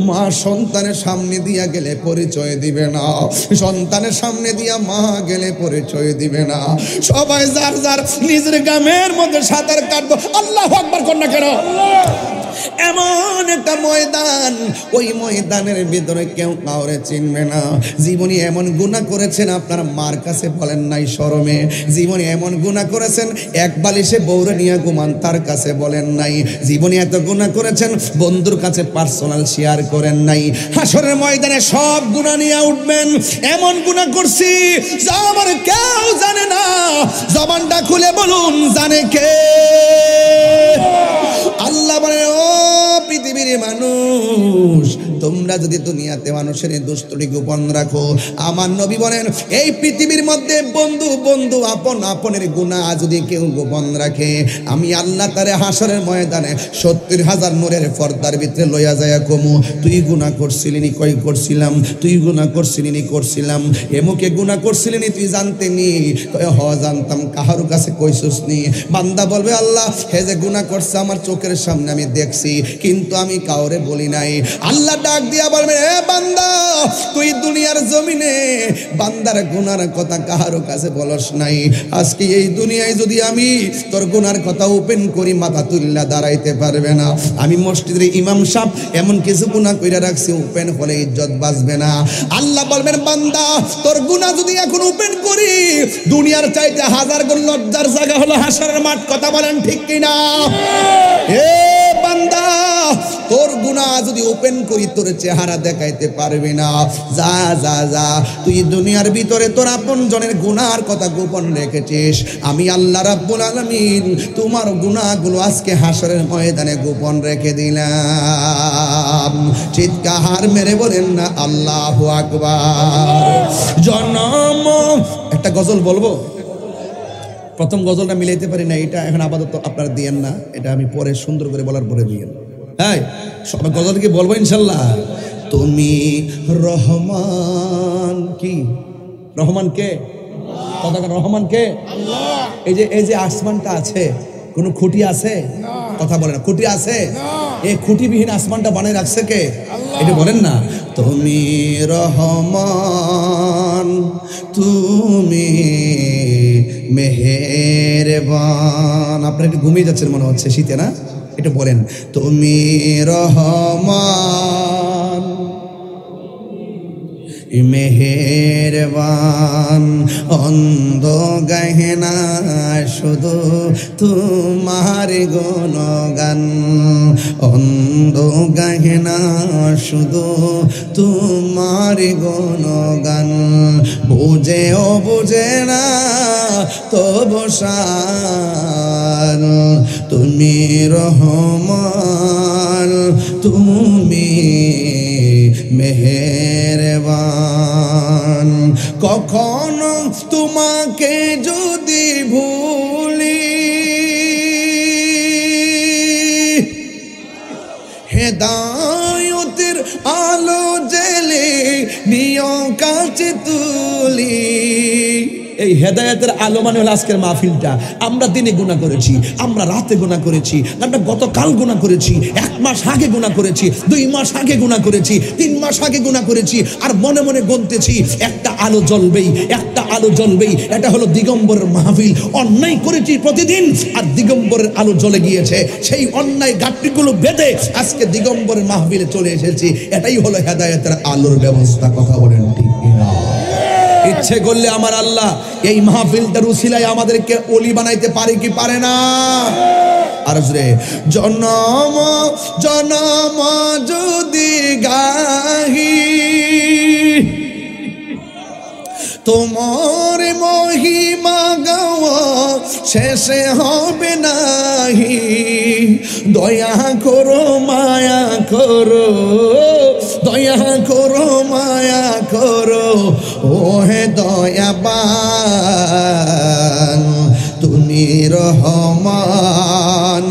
মা সন্তানের সামনে দিয়া গেলে পরিচয় দিবে না, সন্তানের সামনে দিয়া মা গেলে পরিচয় দিবে না, সবাই যার যার নিজের গ্রামের মধ্যে সাঁতার কাটবো। আল্লাহু আকবার কর না কেন? এমন একটা ময়দান, ওই ময়দানের ভিতরে কেউ কাউরে চিনবে না। জীবনে এমন গুনাহ করেছেন আপনার মার কাছে বলেন নাই শরমে, জীবনে এমন গুনাহ করেছেন এক বালিশে বউরে নিয়ে ঘুমান তার কাছে বলেন নাই, জীবনে এত গুনাহ করেছেন বন্ধুর কাছে পার্সোনাল শেয়ার করেন নাই। হাসরের ময়দানে সব গুনাহ নিয়ে উঠবেন। এমন গুনাহ করছি যা আমার কেউ জানে না। জবানটা খুলে বলুন, জানে কে? আল্লাহ বলে, ও পৃথিবীর মানুষ, তোমরা যদি দুনিয়াতে মানুষের দুষ্টুটি গোপন রাখো, আমার নবী বলেন এই পৃথিবীর মধ্যে বন্ধু বন্ধু আপন আপনের গুনাহ যদি কেউ গোপন রাখে, আমি আল্লাহ তারে হাসরের ময়দানে 70,000 নূরের পর্দার ভিতরে লইয়া যায় কমু, তুই গুনাহ করছিলি নি? কই করছিলাম। তুই গুনাহ করছিলি নি? করছিলাম। এমুকে গুনাহ করছিলি নি? তুই জানতে নি? কই হ জানতাম। কাহার কাছে কইছস নি? বান্দা বলবে, আল্লাহ হে যে গুনাহ করছে আমার চোখের সামনে আমি দেখছি, কিন্তু আমি কাউরে বলি নাই। আল্লাহ ডাক দিয়া বলবেন, এ বান্দা, তুই দুনিয়ার জমিনে বান্দার গুনার কথা কারো কাছে বলস নাই। আজকে এই দুনিয়ায় যদি আমি তোর গুনার কথা ওপেন করি, মাথা তুল্লা দাঁড়াইতে পারবে না। আমি মসজিদের ইমাম সাহেব এমন কিছু গুনাহ কইরা রাখছি, ওপেন হলে ইজ্জত বাঁচবে না। আল্লাহ বলবেন, বান্দা, তোর গুনাহ যদি এখন ওপেন করি, দুনিয়ার চাইতে হাজার গুণ লজ্জার জায়গা হলো হাসরের মাঠ। কথা বলেন ঠিক কিনা? এ বান্দা, তোর গুনাহ যদি ওপেন করি, তোর চেহারা দেখাইতে পারবি না। যা যা যা, তুই দুনিয়ার ভিতরে তোর আপন জনের গুনার কথা গোপন রেখেছিস, আমি আল্লাহ রাব্বুল আলামিন তোমার গুনাহগুলো আজকে হাসরের ময়দানে গোপন রেখে দিলাম। চিৎকার মেরে বলেন না আল্লাহু আকবার। জন্ম একটা গজল বলবো, প্রথম গজলটা মিলাইতে পারি না, এটা এখন আপাতত আপনারা দিয়েন না, এটা আমি পরে সুন্দর করে বলার পরে দিয়েন। হ্যাঁ, সবাই গজল কি বলবো ইনশাল্লাহ। তুমি রহমান, কি রহমান কে? কথা রহমান কে? এই যে আসমানটা আছে, কোনো খুঁটি আছে? কথা বলে না, খুঁটি আছে? এই খুঁটিবিহীন আসমানটা বানিয়ে রাখছে কে? এটা বলেন না। তুমি রহমান, তুমি মেহেরবান। আপনারা একটু ঘুমিয়ে যাচ্ছেন মনে হচ্ছে শীতে, না? এটা বলেন, তুমি রহমান, মেহেরবান, অন্ধ গহনা শুধু তোমার গুণগান, অন্ধ গহনা শুধু তোমার গুণগান, বুঝেও বুঝে না তবু শান, তুমি রহমান, তুমি মেহেরবান। কখনো তোমাকে যদি ভুলি, হেদায়েতের আলো জেলে নিও কাছে তুলি। এই হেদায়েতের আলো মানে হলো আজকের মাহফিলটা। আমরা দিনে গুনাহ করেছি, আমরা রাতে গুনাহ করেছি, আমরা গতকাল গুনাহ করেছি, 1 মাস আগে গুনাহ করেছি, 2 মাস আগে গুনাহ করেছি, 3 মাস আগে গুনাহ করেছি, আর মনে মনে গুনতেছি একটা আলো জ্বলবেই, একটা আলো জ্বলবেই। এটা হলো দিগম্বরের মাহফিল। অন্যায় করেছি প্রতিদিন, আর দিগম্বরের আলো জ্বলে গিয়েছে। সেই অন্যায় গাঁটটিগুলো বেঁধে আজকে দিগম্বরের মাহফিলে চলে এসেছি। এটাই হলো হেদায়েতের আলোর ব্যবস্থা। কথা বলেন ঠিক কিনা? ইচ্ছে করলে আমার আল্লাহ এই মাহফিলটার উসিলায় আমাদেরকে ওলি বানাইতে পারে কি পারে না? আর জোরে, জনম জনম যদি গাহি তোমার মহিমা গাওয়া শেষে হবে নাহি, দয়া করো মায়া করো, দয়া করো মায়া করো, ও হে দয়াবান, তুমি রহমান,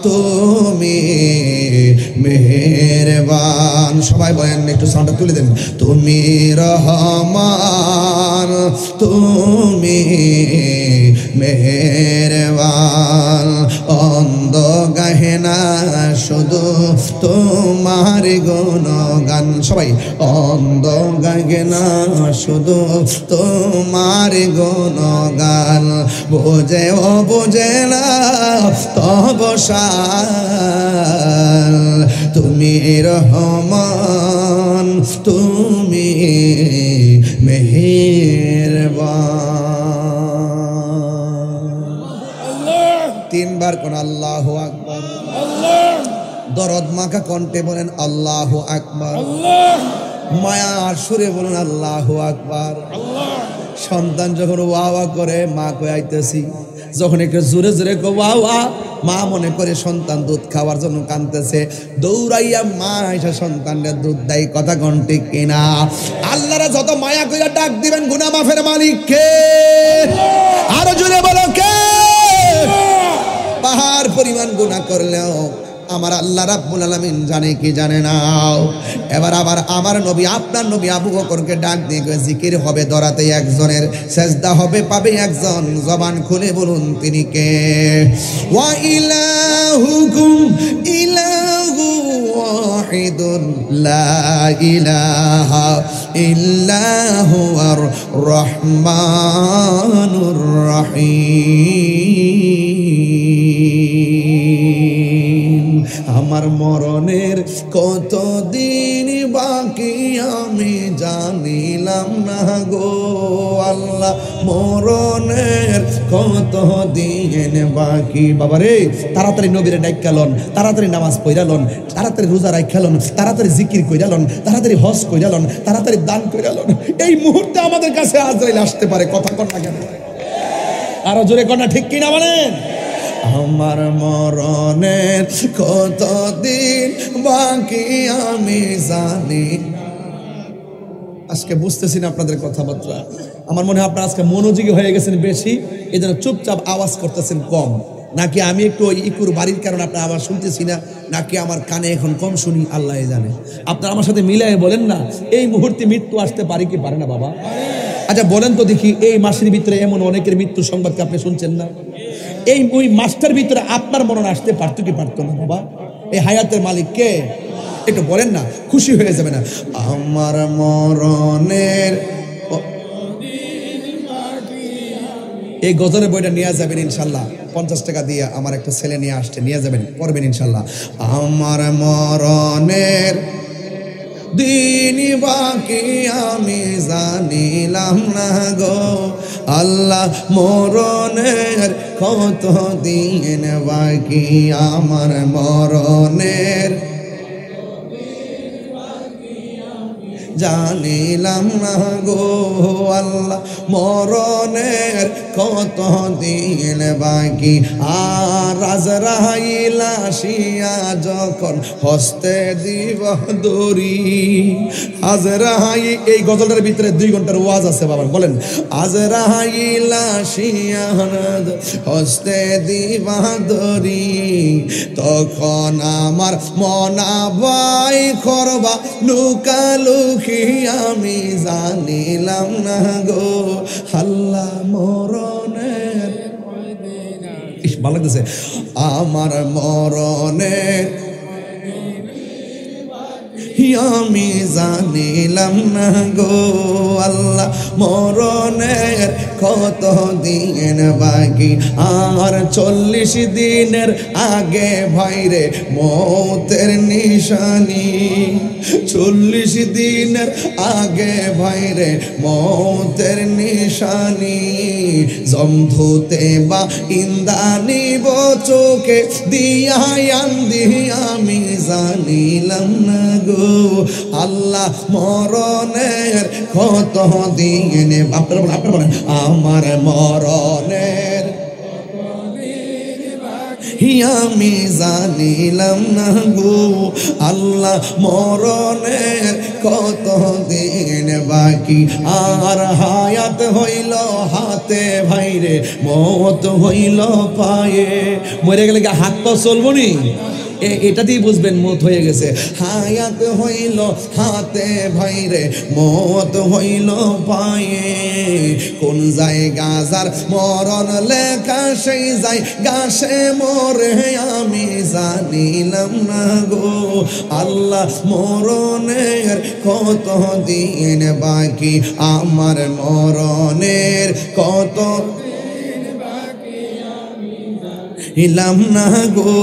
তুমি মেহেরবান। সবাই বলেন, একটু সাউন্ডটা তুলে দেন। তুমি রহমান, তুমি মেহেরবান, অন্ধ গহনা শুধু তোমার গুণগান। সবাই, অন্ধ গহনা শুধু তোমার গুণগান, বোঝেও বোঝে না তব শান, তুমি রহমান, তুমি মেহেরবান। 3 বার কোন আল্লাহু আকবার। দরদ মাখা কণ্ঠে বলেন আল্লাহু আকবার। মায়ার সুরে বলেন আল্লাহু আকবার। সন্তান যখন ওয়া ওয়া করে, মা কই আইতেছি, যখন একটু জোরে জোরে কো ওয়া ওয়া, মা মনে করে সন্তান দুধ খাওয়ার জন্য কাঁদতেছে, দৌড়াইয়া মা এসে সন্তানকে দুধ দেয়। কথা কোন ঠিক কিনা? আল্লাহরা যত মায়া কইরা ডাক দিবেন, গুনাহ মাফের মালিক কে? আরো জোরে বলো কে? পাহাড় পরিমাণ গুনাহ করলেও আমার আল্লাহ রাব্বুল আলামিন জানে কি জানে না। এবার আবার আমার নবী, আপনার নবী আবু বকরকে ডাক দিয়ে কয়, জিকির হবে দরাতে একজনের, সেজদা হবে পাবে একজন, জবান খুলে বলুন তিনি কে? ওয়া ইলাহুকুম ইলাহু ওয়াহিদুন লা ইলাহা ইল্লা হুয়ার রহমানুর রহিম। আমার মরণের কতদিন বাকি আমি জানিলাম না গো আল্লাহ, মরণের কতদিন বাকি। বাবা রে, তাড়াতাড়ি নবীরে ডাইক্কালন, তাড়াতাড়ি নামাজ পড়ালন, তাড়াতাড়ি রোজা রাখালন, তাড়াতাড়ি জিকির কইরালন, তাড়াতাড়ি হজ কইরালন, তাড়াতাড়ি দান কইরালন। এই মুহূর্তে আমাদের কাছে আজরাইল আসতে পারে, কথা কন না কেন? আরো জোরে কন না, ঠিক কিনা বলেন? আমার মরণের কতদিন বাকি আমি জানি। আজকে বুঝতেছি না আপনাদের কথাবার্তা। আমার মনে হয় আপনারা আজকে মনোযোগী হয়ে গেছেন বেশি, এই জন্য চুপচাপ আওয়াজ করতেছেন কম। নাকি আমি একটু ওই ইকুর বাড়ির কারণে আপনার আওয়াজ শুনতেছি না, নাকি আমার কানে এখন কম শুনি, আল্লাহ জানে। আপনারা আমার সাথে মিলাই বলেন না, এই মুহূর্তে মৃত্যু আসতে পারে কি পারে না বাবা? আচ্ছা বলেন তো দেখি, এই মাসের ভিতরে এমন অনেকের মৃত্যুর সংবাদকে আপনি শুনছেন না? এই ওই মাসটার ভিতরে আপনার মরণ আসতে পারতো কি পারতো না বাবা? এই হায়াতের মালিক কে? একটু বলেন না, খুশি হয়ে যাবে না? আমার মরণের এই গজলের বইটা নিয়ে যাবেন ইনশাল্লাহ, 50 টাকা দিয়ে আমার একটা ছেলে নিয়ে আসছে, নিয়ে যাবেন, পড়বেন ইনশাল্লাহ। আমার মরণের দিন বাকি আমি জানিলাম না গো আল্লাহ, মরণের কত দিন বাকি আমার মরণের জানিলাম না গো আল্লাহ, মরণের কত দিন বাকি। আর আজরাইল আসিয়া যখন হস্তে দিব দড়ি, আজরাইল, এই গজলটার ভিতরে 2 ঘন্টার ওয়াজ আছে বাবা, বলেন। আজরাইল আসিয়া হস্তে দিব দড়ি, তখন আমার মনাবাই করবা লুকালুকি আমি জানিলাম না গো আল্লাহ, মরণের ভালো লাগতেছে। আমার মরণের আমি জানিলাম না গো আল্লাহ, মরণের কত দিন বাকি। আর 40 দিনের আগে ভাইরে মৌতের নিশানি, 40 দিনের আগে ভাইরে মৌতের নিশানি, জমধুতে বা ইন্দানি চোখে দিয়া আন্দি আমি জানিলাম না গো আল্লাহ, মরণের কত দিন। আপনারা বলেন, আমার মরণের আমি জানিলাম না গো আল্লাহ, মরণের কত দিন বাকি। আর হায়াত হইল হাতে ভাইরে, মত হইল পায়ে। মরে গেলে কি হাত পা চলবো নি? এটা দিয়ে বুঝবেন মত হয়ে গেছে। হায়াত হইল হাতে ভাইরে, মত হইল পায়ে। কোন জায়গা যার মরণ লেখা, সেই জায়গা সে মরে আমি জানিলাম না গো আল্লাহ, মরণের কত দিন বাকি আমার মরণের কত ইলাম না গো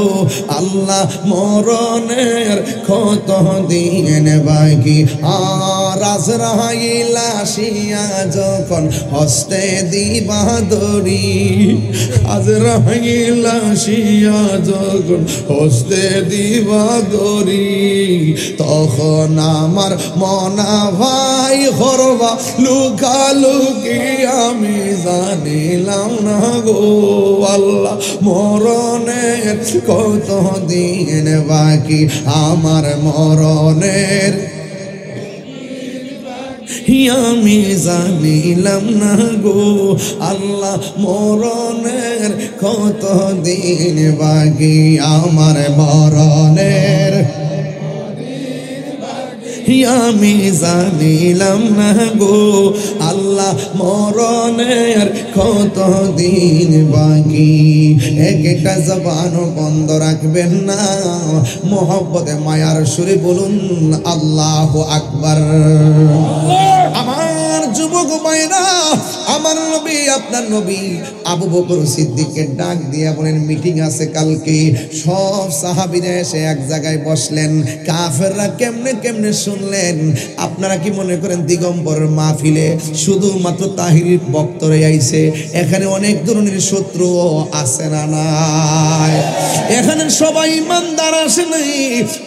আল্লাহ, মরণের কত দিন বাকি। আর আজরাইল আসিয়া যখন হস্তে দিবা দড়ি, আজরাইল আসিয়া যখন হস্তে দিবা দড়ি, তখন আমার মনা ভাই করবা লুকালুকি আমি জানিলাম না গো আল্লাহ, মরণের কত দিন বাকি আমার মরণের আমি জানিলাম না গো আল্লাহ, মরণের কত দিন বাকি আমার মরণের আমি জানিলাম না গো আল্লাহ, আল্লাহ মরণের কত দিন বাকি, এক একটা জবান বন্ধ রাখবেন না, মোহব্বতে মায়ার সুরে বলুন আল্লাহু আকবার। আমার যুবক ভাইরা, আমার নবী আপনার নবী আবু বকর সিদ্দিককে ডাক দিয়া বলেন মিটিং আছে কালকে। সব সাহাবীরা এসে এক জায়গায় বসলেন। কাফেররা কেমনে কেমনে শুনলেন। আপনারা কি মনে করেন দিগম্বরের মাহফিলে শুধুমাত্র তাহিরির বক্তরে আইছে? এখানে অনেক ধরনের শত্রু আছে না নাই? এখানে সবাই ইমানদার আসে নাই,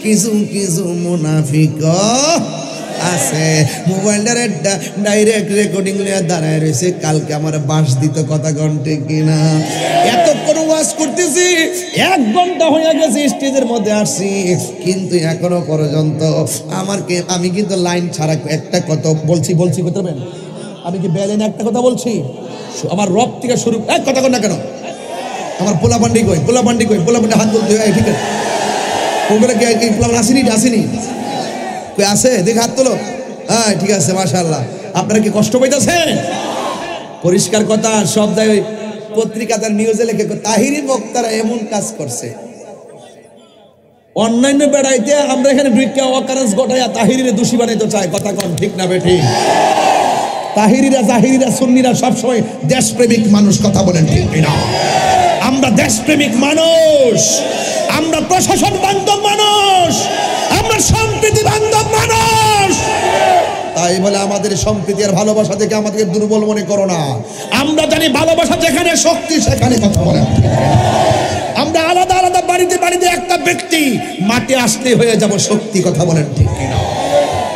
কিছু কিছু মুনাফিক আছে। মোবাইলটার ডাইরেক্ট রেকর্ডিং নিয়ে দাঁড়ায় রয়েছে, কালকে আমার বাস দিত কথা ঘন্টে কিনা। এতক্ষণ ওয়াজ করতেছি, 1 ঘন্টা হয়ে গেছে স্টেজের মধ্যে আসছি, কিন্তু এখনো পর্যন্ত আমি কিন্তু লাইন ছাড়া একটা কথা বলছি করতে পারবেন? আমি কি বেলেন একটা কথা বলছি? আমার রব থেকে শুরু কথা কর না কেন? আমার পোলাপান্ডি কই হাত বলতে হয়, ঠিক আছে? ওগুলো কি পোলাপান আসেনি আছে? দেখে হাত তোলো। হ্যাঁ ঠিক আছে, মাশাআল্লাহ। আপনারা কি কষ্ট পাইতেছেন? পরিষ্কার কথা, সব জায়গায় পত্রিকাতে নিউজে লেখে তাহিরি বক্তারা এমন কাজ করছে। অন্যান্য বেড়াইতে আমরা এখানে দুইটা অকারেন্স ঘটাইয়া তাহিরিরে দোষী বানাইতে চাই, কথা কন ঠিক না বেঠি? তাহিরিরা জাহিরিরা সুন্নিরা সবসময় দেশপ্রেমিক মানুষ, কথা বলেন ঠিক না? আমরা দেশপ্রেমিক মানুষ, আমরা প্রশাসন বান্ধব মানুষ, আমরা সম্প্রীতি বান্ধব মানুষ। তাই বলে আমাদের সম্প্রীতি আর ভালোবাসা থেকে আমাদেরকে দুর্বল মনে করো না। আমরা জানি ভালোবাসা যেখানে শক্তি সেখানে, কথা বলেন। আমরা আলাদা আলাদা বাড়িতে একটা ব্যক্তি, মাঠে আসতে হয়ে যাব শক্তি, কথা বলেন ঠিক না?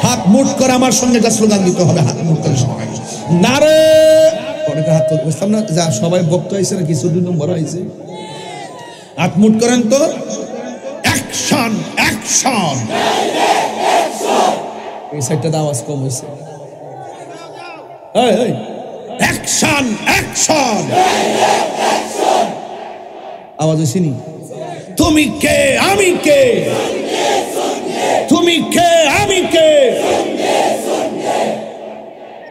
হাত মুঠ করে আমার সঙ্গে যা স্লোগান দিতে হবে, হাত মুঠ করে সবাই নারে অনেকে হাত তুলতে বুঝতাম না, যা সবাই বক্তা হয়েছে না কিছু 2 নম্বর হয়েছে। হাত মুঠ করেন তো, অ্যাকশন অ্যাকশন। এই সাইডটাতে আওয়াজ কম হয়েছে। অ্যাকশন অ্যাকশন, আওয়াজ হয়েছিনি? তুমি কে আমি কে, তুমি কে আমি কে।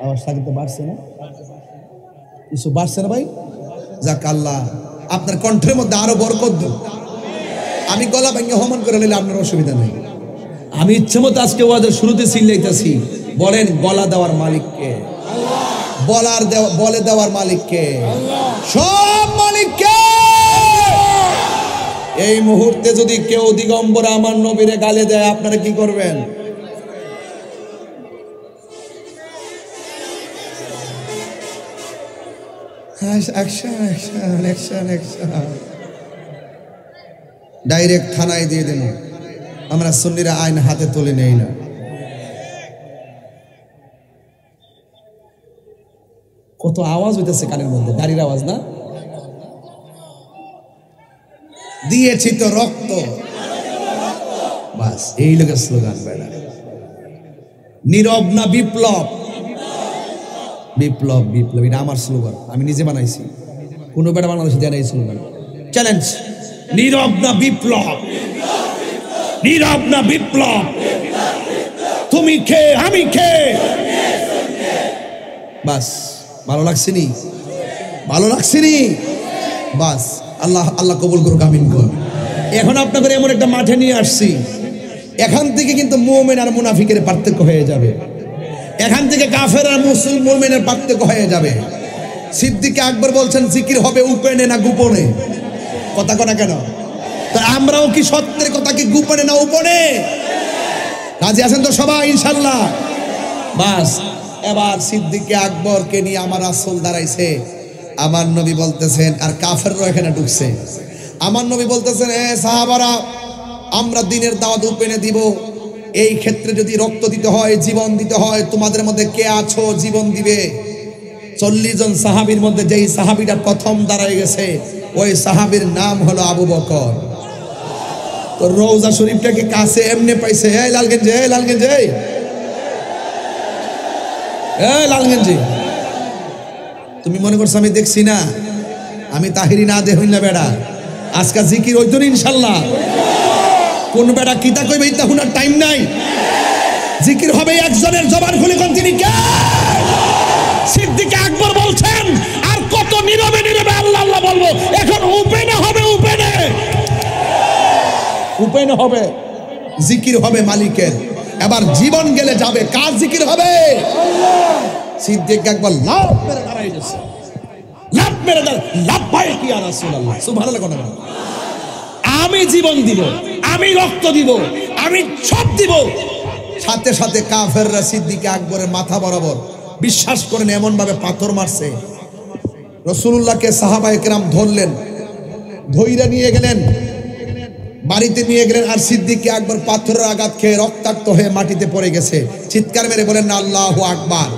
আওয়াজটা কিন্তু বাড়ছে না? কিছু বাড়ছে না ভাই? যাক আল্লাহ আপনার কণ্ঠের মধ্যে আরো বরকত দিন। আমি গলা ভেঙে হমন করে নিলে আপনার অসুবিধা নেই। আমি ইচ্ছে মতো আজকে ওয়াজের শুরুতে চিল্লাইতেছি, বলেন গলা দেওয়ার মালিককে, বলে দেওয়ার মালিককে, সব মালিককে। এই মুহূর্তে যদি কেউ দিগম্বর আমার নবীরে গালে দেয়, আপনারা কি করবেন? ডাইরেক্ট থানায় দিয়ে দেন। আমরা সুন্নিরা আইন হাতে তুলে নেই না। কত আওয়াজ হইতেছে কানের মধ্যে, গাড়ির আওয়াজ না? দিয়েছি তো রক্ত, বাস এই লোকের স্লোগান। বেড়া নীরব না বিপ্লব, বিপ্লব বিপ্লব, এটা আমার স্লোগান, আমি নিজে বানাইছি। কোন বেটা বাংলাদেশে দেয় না এই স্লোগান। চ্যালেঞ্জ, নীরব না বিপ্লব, নীরব না বিপ্লব, তুমি কে আমি কে। বাস ভালো লাগছে নি? ভালো লাগছে নি? বাস আল্লাহ আল্লাহ কবুল করুক, আমিন কর। এখন আপনাদের এমন একটা মাঠে নিয়ে আসছি, এখান থেকে কিন্তু মুমিন আর মুনাফিকের পার্থক্য হয়ে যাবে। এখান থেকে কাফের আর মুমিনের পার্থক্য হয়ে যাবে। সিদ্দিক আকবর বলছেন জিকির হবে উপেনে না গোপনে, কথা কনা কেন? তা আমরাও কি সত্যের কথা কি গোপনে না উপনে? রাজি আছেন তো সবাই ইনশাল্লাহ? বাস এবার সিদ্দিক আকবরকে নিয়ে আমার রাসূল দাঁড়াইছে। আমার নবী বলতেছেন, আর কাফেররা এখানে ঢুকছে। আমার নবী বলতেছেন, এ সাহাবারা, আমরা দ্বীনের দাওয়াত উপেনে দিব। এই ক্ষেত্রে যদি রক্ত দিতে হয়, জীবন দিতে হয়, তোমাদের মধ্যে কে আছো জীবন দিবে? 40 জন সাহাবীর মধ্যে যেই সাহাবীটা প্রথম দাঁড়ায় গেছে, ওই সাহাবীর নাম হলো আবু বকর। তো রওজা শরীফটাকে কাছে এমনি পাইছে। এই লালগঞ্জে, এই লালগঞ্জে, এই লালগঞ্জে, তুমি মনে করছো আমি দেখছি না? আমি তাহিরি না দে হইলা বেড়া। আজকে জিকির হইতো না ইনশাল্লাহ। কোন বেড়া কিতা কইবে ইতা হুনার টাইম নাই। জিকির হবে একজনের জবান খুলে কোন তিনি কে? সিদ্দিক আকবর বলছেন আর কত নীরবে নীরবে আল্লাহ আল্লাহ বলবো, এখন ওপেনে হবে, ওপেনে হবে, জিকির হবে মালিকের। এবার জীবন গেলে যাবে, কার জিকির হবে? সিদ্দিক আকবর লাভ মেরে দাঁড়াই গেছে, লাভ মেরে দাঁড়ায়, লাভ ভাই কি আর রাসূলুল্লাহ সুবহানাল্লাহ কোন না, আমি জীবন দিব, আমি রক্ত দিব, আমি সব দিব। সাথে সাথে কাফেররা সিদ্দিক আকবরের মাথা বরাবর, বিশ্বাস করেন এমন ভাবে পাথর মারছে, রাসূলুল্লাহকে সাহাবায়ে কেরাম ধরলেন, ধইরা নিয়ে গেলেন, বাড়িতে নিয়ে গেলেন। আর সিদ্দিক আকবর পাথরের আঘাত খেয়ে রক্তাক্ত হয়ে মাটিতে পড়ে গেছে। চিৎকার মেরে বলেন না আল্লাহু আকবার।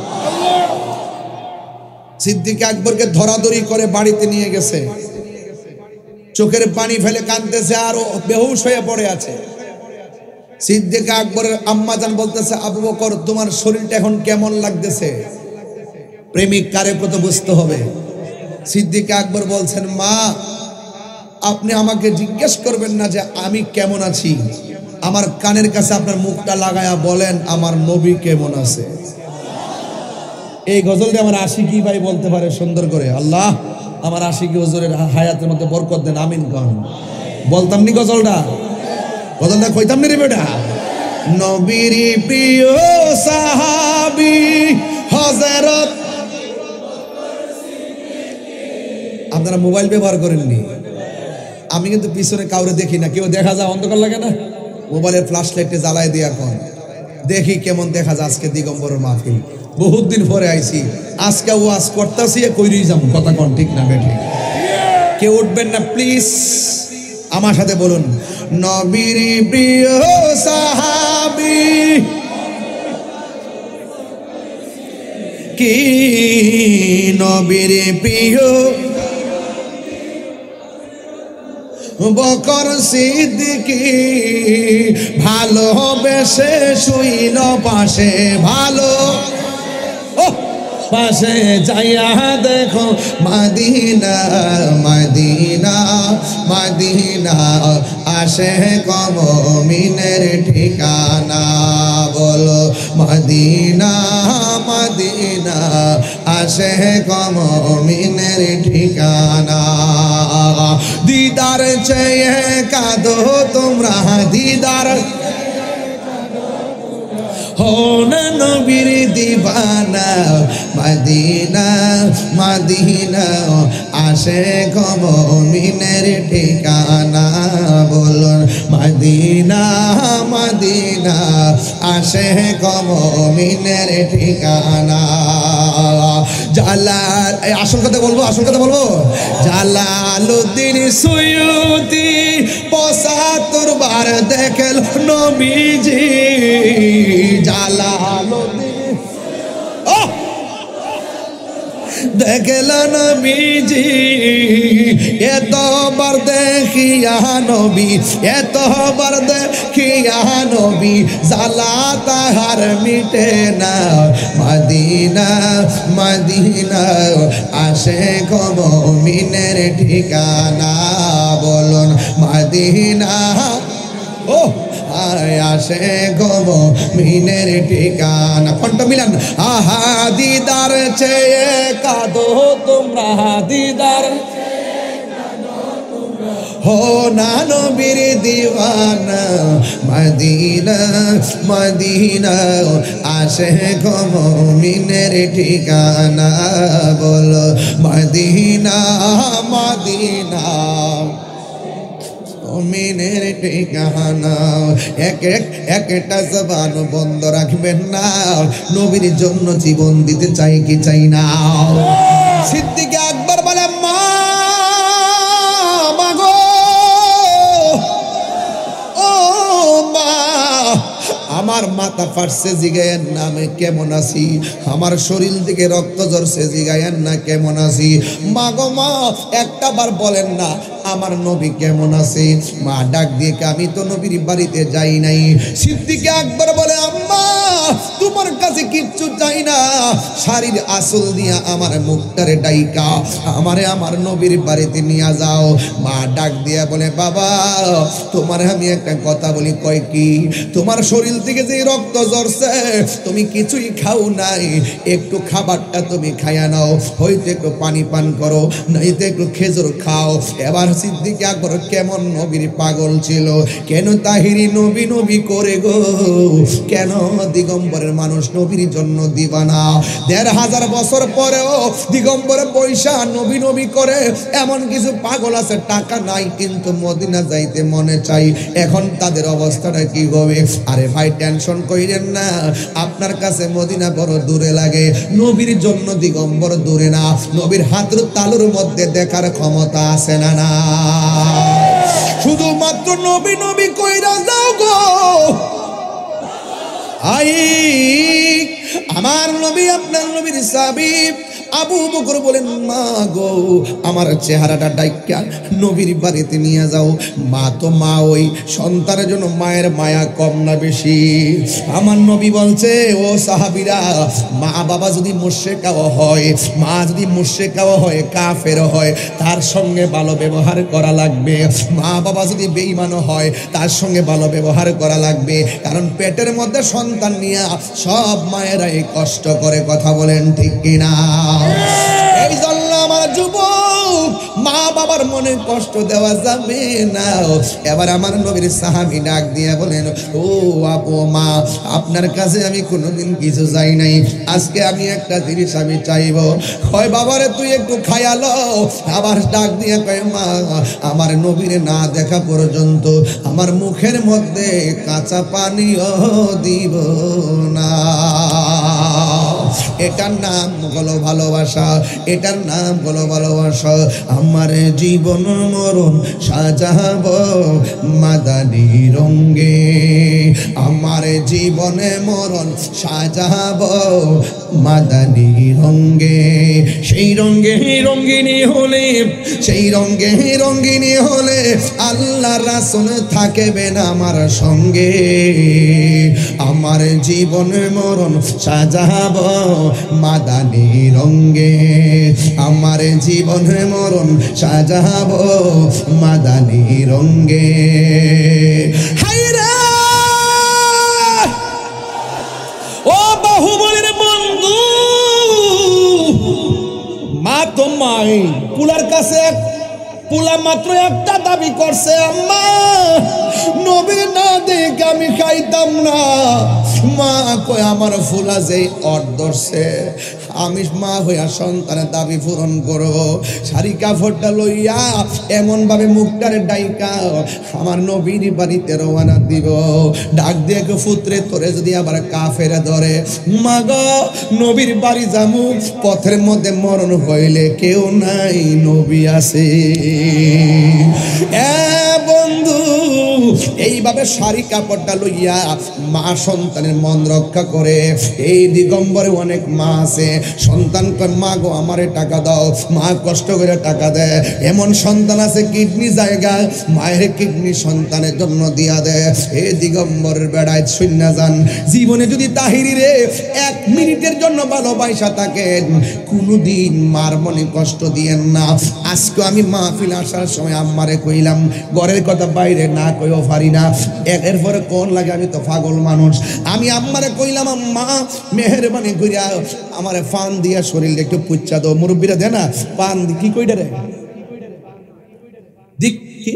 সিদ্দিক আকবরকে ধরাধরি করে বাড়িতে নিয়ে গেছে, চোখের পানি ফেলে কাঁদতেছে আর বেহুশ হয়ে পড়ে আছে। সিদ্দিক আকবরের আম্মাজান বলতেছে, আবু বকর তোমার শরীরটা এখন কেমন লাগতেছে? প্রেমিক কারে কত বুঝতে হবে। সিদ্দিক আকবর বলছেন, মা আপনি আমাকে জিজ্ঞেস করবেন না যে আমি কেমন আছি, আমার কানের কাছে আপনার মুখটা লাগায়া বলেন আমার নবী কেমন আছে। এই গজলটা আমার আশিকি ভাই বলতে পারে সুন্দর করে, আল্লাহ আমার আশিকি হুজুরের হায়াতের মধ্যে বরকত দেন, আমিন কন। বলতাম নি গজলটা কইতাম নি রে বেটা। নবীর প্রিয় সাহাবী হযরত, আপনারা মোবাইল ব্যবহার করেননি, আমি কিন্তু পিছনে কাউরে দেখি না, কেউ দেখা যায় অন্ধকার লাগে না, মোবাইলের ফ্ল্যাশ লাইটে জ্বালায় দিয়ে এখন দেখি কেমন দেখা যায়। আজকে দিগম্বরের মাহফিল, বহুত দিন পরে আইছি, আজকে ওয়াজ করতেছি কইরই যাম, কথা কোন ঠিক না বেঠিক? কেউ উঠবেন না প্লিজ, আমার সাথে বলুন, নবীর প্রিয় সাহাবী কি, নবীর প্রিয় বকর সিদ্দিকী, ভালোবেসে শুইল পাশে, ভালো পাশে যাইয়া দেখো মদিনা মদিনা মদিনা, আসে মুমিনের ঠিকানা, বলো মদিনা মদিনা, আসে মুমিনের ঠিকানা। দিদার চেয়ে কাঁদো তোমরা, দিদার হন নবীর দিবানা, মদিনা মদিনা, আসে মুমিনের ঠিকানা, বলুন মদিনা মদিনা, আসে মুমিনের ঠিকানা। জালাল, আসল কথা বলবো, আসল কথা বলবো, জালালউদ্দিন সুয়ুতি ৭৫ বার দেখল নবীজি, জালালউদ্দিন দেখল নবীজি, এতবার দেখিয়া নবী, এতবার দেখিয়া নবী, জালা তাহার মিটে না, মদিনা মদিনা, আসে মুমিনের ঠিকানা, বলুন মদিনা, ও আসে মুমিনের ঠিকানা। কণ্ঠ মিলান, আহা দিদার চেয়ে কাঁদো তোমরা, দিদার হো না নবীর দিওয়ানা, মদিনা মদিনা, আসে মুমিনের ঠিকানা, বলো মদিনা মদিনা, মুমিনের ঠিকানা। একটা জবান বন্ধ রাখবেন না, নবীর জন্য জীবন দিতে চাই কি চাই না? সিদ্দিক আকবর বলে, মা মাগো, ও মা, আমার মাথা ফাটছে জিগায়েন না আমি কেমন আছি, আমার শরীর থেকে রক্ত ঝরছে জিগায়েন না কেমন আছি। মা গো মা, একটা বার বলেন না আমার নবী কেমন আছে? মা ডাক দিয়ে, আমি তো নবীর বাড়িতে যাই নাই। সিদ্দিক আকবর বলে, আম্মা তোমার কাছে কিচ্ছু চাই না, শাড়ির আসল দিয়া আমার মুখটারে ডাইকা আমারে আমার নবীর বাড়িতে নিয়ে যাও। মা ডাক দিয়া বলে, বাবা তোমার আমি একটা কথা বলি। কয় কি? তোমার শরীর থেকে যে রক্ত ঝরছে তুমি কিছুই খাও নাই, একটু খাবারটা তুমি খাইয়া নাও, হইতে একটু পানি পান করো, নইতে একটু খেজুর খাও। এবার সিদ্দিক আকবর কেমন নবীর পাগল ছিল, কেন তাহিরি নবী নবী করে গো, কেন দিগম্বরের মানুষ নবীর জন্য দিবানা। ১৫০০ বছর পরেও দিগম্বরে পয়সা নবী নবী করে। এমন কিছু পাগল আছে টাকা নাই কিন্তু মদিনা যাইতে মনে চাই, এখন তাদের অবস্থাটা কি হবে? আরে ভাই টেনশন কইরেন না, আপনার কাছে মদিনা বড় দূরে লাগে, নবীর জন্য দিগম্বর দূরে না, নবীর হাতের তালুর মধ্যে দেখার ক্ষমতা আছে না না? শুধুমাত্র নবী নবী কইরা যাও গো। আই আমার নবী আপনার নবীর সাহাবী আবু বকর বলেন, মা গো আমার চেহারাটা ডাইকা নবীর বাড়িতে নিয়ে যাও। মা তো মা, ওই সন্তানের জন্য মায়ের মায়া কম না বেশি? আমার নবী বলছে, ও সাহাবীরা, মা বাবা যদি মুশরিকও হয়, মা যদি মুশরিকও হয়, কাফের হয়, তার সঙ্গে ভালো ব্যবহার করা লাগবে। মা বাবা যদি বেঈমান হয়, তার সঙ্গে ভালো ব্যবহার করা লাগবে, কারণ পেটের মধ্যে সন্তান নিয়ে সব মায়েরাই কষ্ট করে। কথা বলেন ঠিক কিনা? এই জন্য আমার যুবক, মা বাবার মনে কষ্ট দেওয়া যাবে না। এবার আমার নবীর সাহাবী ডাক দিয়ে বলেন, ও আপু মা, আপনার কাছে আমি কোনোদিন কিছু চাই নাই, আজকে আমি একটা জিনিস আমি চাইব। কয় বাবারে তুই একটু খায়ালো। আবার ডাক দিয়ে কয়, মা আমার নবীরে না দেখা পর্যন্ত আমার মুখের মধ্যে কাঁচা পানিও দিব না। এটার নাম হলো ভালোবাসা, এটার নাম হলো ভালোবাসা। আমার জীবন মরণ সাজাব মাদানী রঙ্গে, আমার জীবনে মরণ সাজাব মাদানী রঙ্গে। সেই রঙ্গে রঙ্গিনী হলে, সেই রঙ্গে রঙ্গিনী হলে আল্লাহ রাসূল থাকবেন আমার সঙ্গে। আমার জীবনে মরণ সাজাব মাদানী রঙ্গে, আমার জীবনে মরণ সাজাব মাদানী রঙ্গে। হায়রে ও বাহুবলের বন্ধু, মা তো মাই, পুলার কাছে পুলা মাত্র একটা দাবি করছে, আম্মা নবী না দেখে আমি খাইতাম না। মা কই আমার ফুলা যেই অর্ধরছে, আমি মা হইয়া সন্তানের দাবি পূরণ করব। শাড়ি কাপড়টা লইয়া এমন ভাবে মুখটারে ডাইকা আমার নবীর বাড়িতে রওনা দিব। ডাক দিয়ে পুত্রে তোরে যদি আবার কাফেরে ধরে, মা গো নবীর বাড়ি যামু, পথের মধ্যে মরণ হইলে কেউ নাই, নবী আছে। বন্ধু এইভাবে শাড়ি কাপড়টা লইয়া মা সন্তানের মন রক্ষা করে। এই দিগম্বরে অনেক মা আছে, সন্তান কয় মা গো আমারে টাকা দাও, মা কষ্ট করে টাকা দেয়। এমন সন্তান আছে কিডনি জায়গা, মায়ের কিডনি সন্তানের জন্য দিয়া দেয়। এই দিগম্বরের বেড়ায় শূন্য যান, জীবনে যদি তাহিরি রে 1 মিনিটের জন্য ভালোবাসা থাকেন, কোনোদিন মার মনে কষ্ট দিয়েন না। আজকে আমি মাহফিল আসার সময় আম্মারে কইলাম, ঘরের কথা বাইরে না কইও পারি না, এরপরে কোন লাগে, আমি তো পাগল মানুষ। আমি আম্মারে কইলাম, আম্মা মেহেরবানি কইরা আমারে পান দিয়া শরীর একটু পুচ্ছা দাও। মুরব্বীরা দেয় না পান, কি কইটা রে দিক কি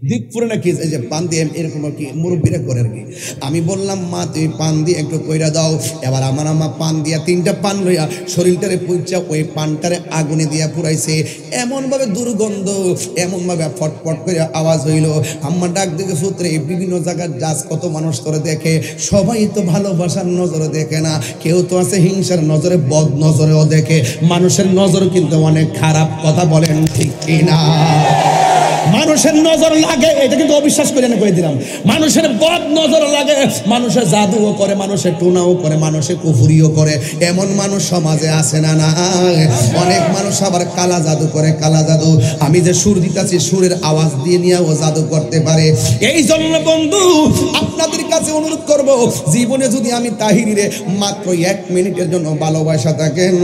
দিক পুরো নাকি, এই যে পান দিয়ে এরকম কি মুরব্বীরা করে আর কি। আমি বললাম মা তুই পান দিয়ে একটু কইরা দাও। এবার আমার আম্মা পান দিয়া 3টা পান লইয়া শরীরটারে পুচ্ছা ওই পানটারে আগুনে দিয়া পুরাইছে। এমনভাবে দুর্গন্ধ, এমনভাবে ফটফট করে আওয়াজ হইল। আম্মা ডাক দেখে পুত্রে, বিভিন্ন জায়গার যাস কত মানুষ তোরে দেখে, সবাই তো ভালোবাসার নজরে দেখে না, কেউ তো আছে হিংসার নজরে, বদ নজরেও দেখে। মানুষের নজর কিন্তু অনেক খারাপ, কথা বলেন ঠিক কিনা? মানুষের নজর লাগে, এটা কিন্তু অবিশ্বাস করে না, কয়ে দিলাম। মানুষের বদ নজর লাগে, মানুষের জাদুও করে, মানুষের টুনাও করে, মানুষের কুফুরিও করে। এমন মানুষ সমাজে আছে না? না, অনেক মানুষ আবার কালা জাদু করে, কালা জাদু। আমি যে সুর দিতেছি, সুরের আওয়াজ দিয়ে নিয়ে ও জাদু করতে পারে। এই জন্য বন্ধু আপনাদের কাছে অনুরোধ করব, জীবনে যদি আমি তাহিরিরে মাত্র 1 মিনিটের জন্য ভালোবাসা থাকেন,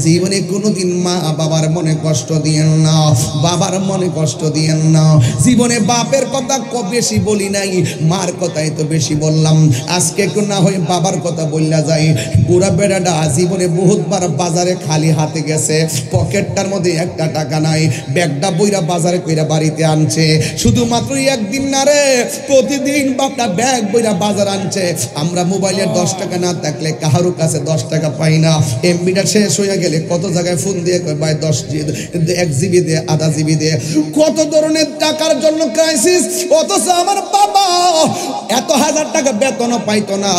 জীবনে কোনোদিন মা বাবার মনে কষ্ট দিয়েন না, বাবার মনে কষ্ট দিয়েন না। জীবনে বাপের কথা বেশি বলি নাই, মার কথাই তো বেশি বললাম। আজকে একটু না হয় বাবার কথা বললা যাই। বুড়া বেড়াটা জীবনে বহুতবার বাজারে খালি হাতে গেছে, পকেটটার মধ্যে একটা টাকা নাই, ব্যাগটা বইরা বাজারে কইরা বাড়িতে আনছে। শুধুমাত্র একদিন না রে, প্রতিদিন বাপটা ব্যাগ বইরা বাজার আনছে। আমরা মোবাইলের 10 টাকা না থাকলে কাহারো কাছে 10 টাকা পাই না। এমবিটা শেষ হয়ে গেলে কত জায়গায় ফোন দিয়ে কয় ভাই 1 জিবি দে, আধা জিবি দে, কত ধরনের টাকার জন্য ক্রাইসিস। অথচ আমার বাবা এত 1000 টাকা বেতনও পাইতো না,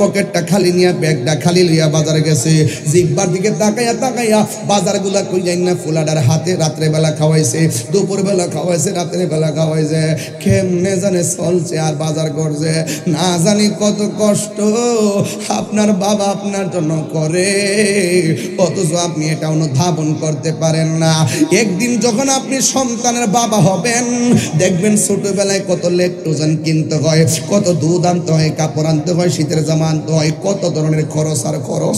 পকেটটা খালি নিয়ে ব্যাগটা খালি লিয়া বাজারে গেছে। জিব্বার দিকে তাকাইয়া তাকাইয়া বাজারগুলা কই যাই না ফুলাডার হাতে রাত্রে বেলা খাওয়াইছে, দুপুর বেলা খাওয়াইছে, রাত্রে বেলা খাওয়াইছে। কেমনে জানে চলছে আর বাজার করছে, না জানি কত কষ্ট আপনার বাবা আপনার জন্য করে, অথচ আপনি এটা অনুধাবন করতে পারেন না। একদিন যখন আপনি সন্তানের বাবা হবেন, দেখবেন ছোটবেলায় কত লেকটোজেন কিনতে হয়, কত দুধ আনতে হয়, কাপড় আনতে হয়, শীতের জামা আনতে হয়, কত ধরনের খরচ আর খরচ।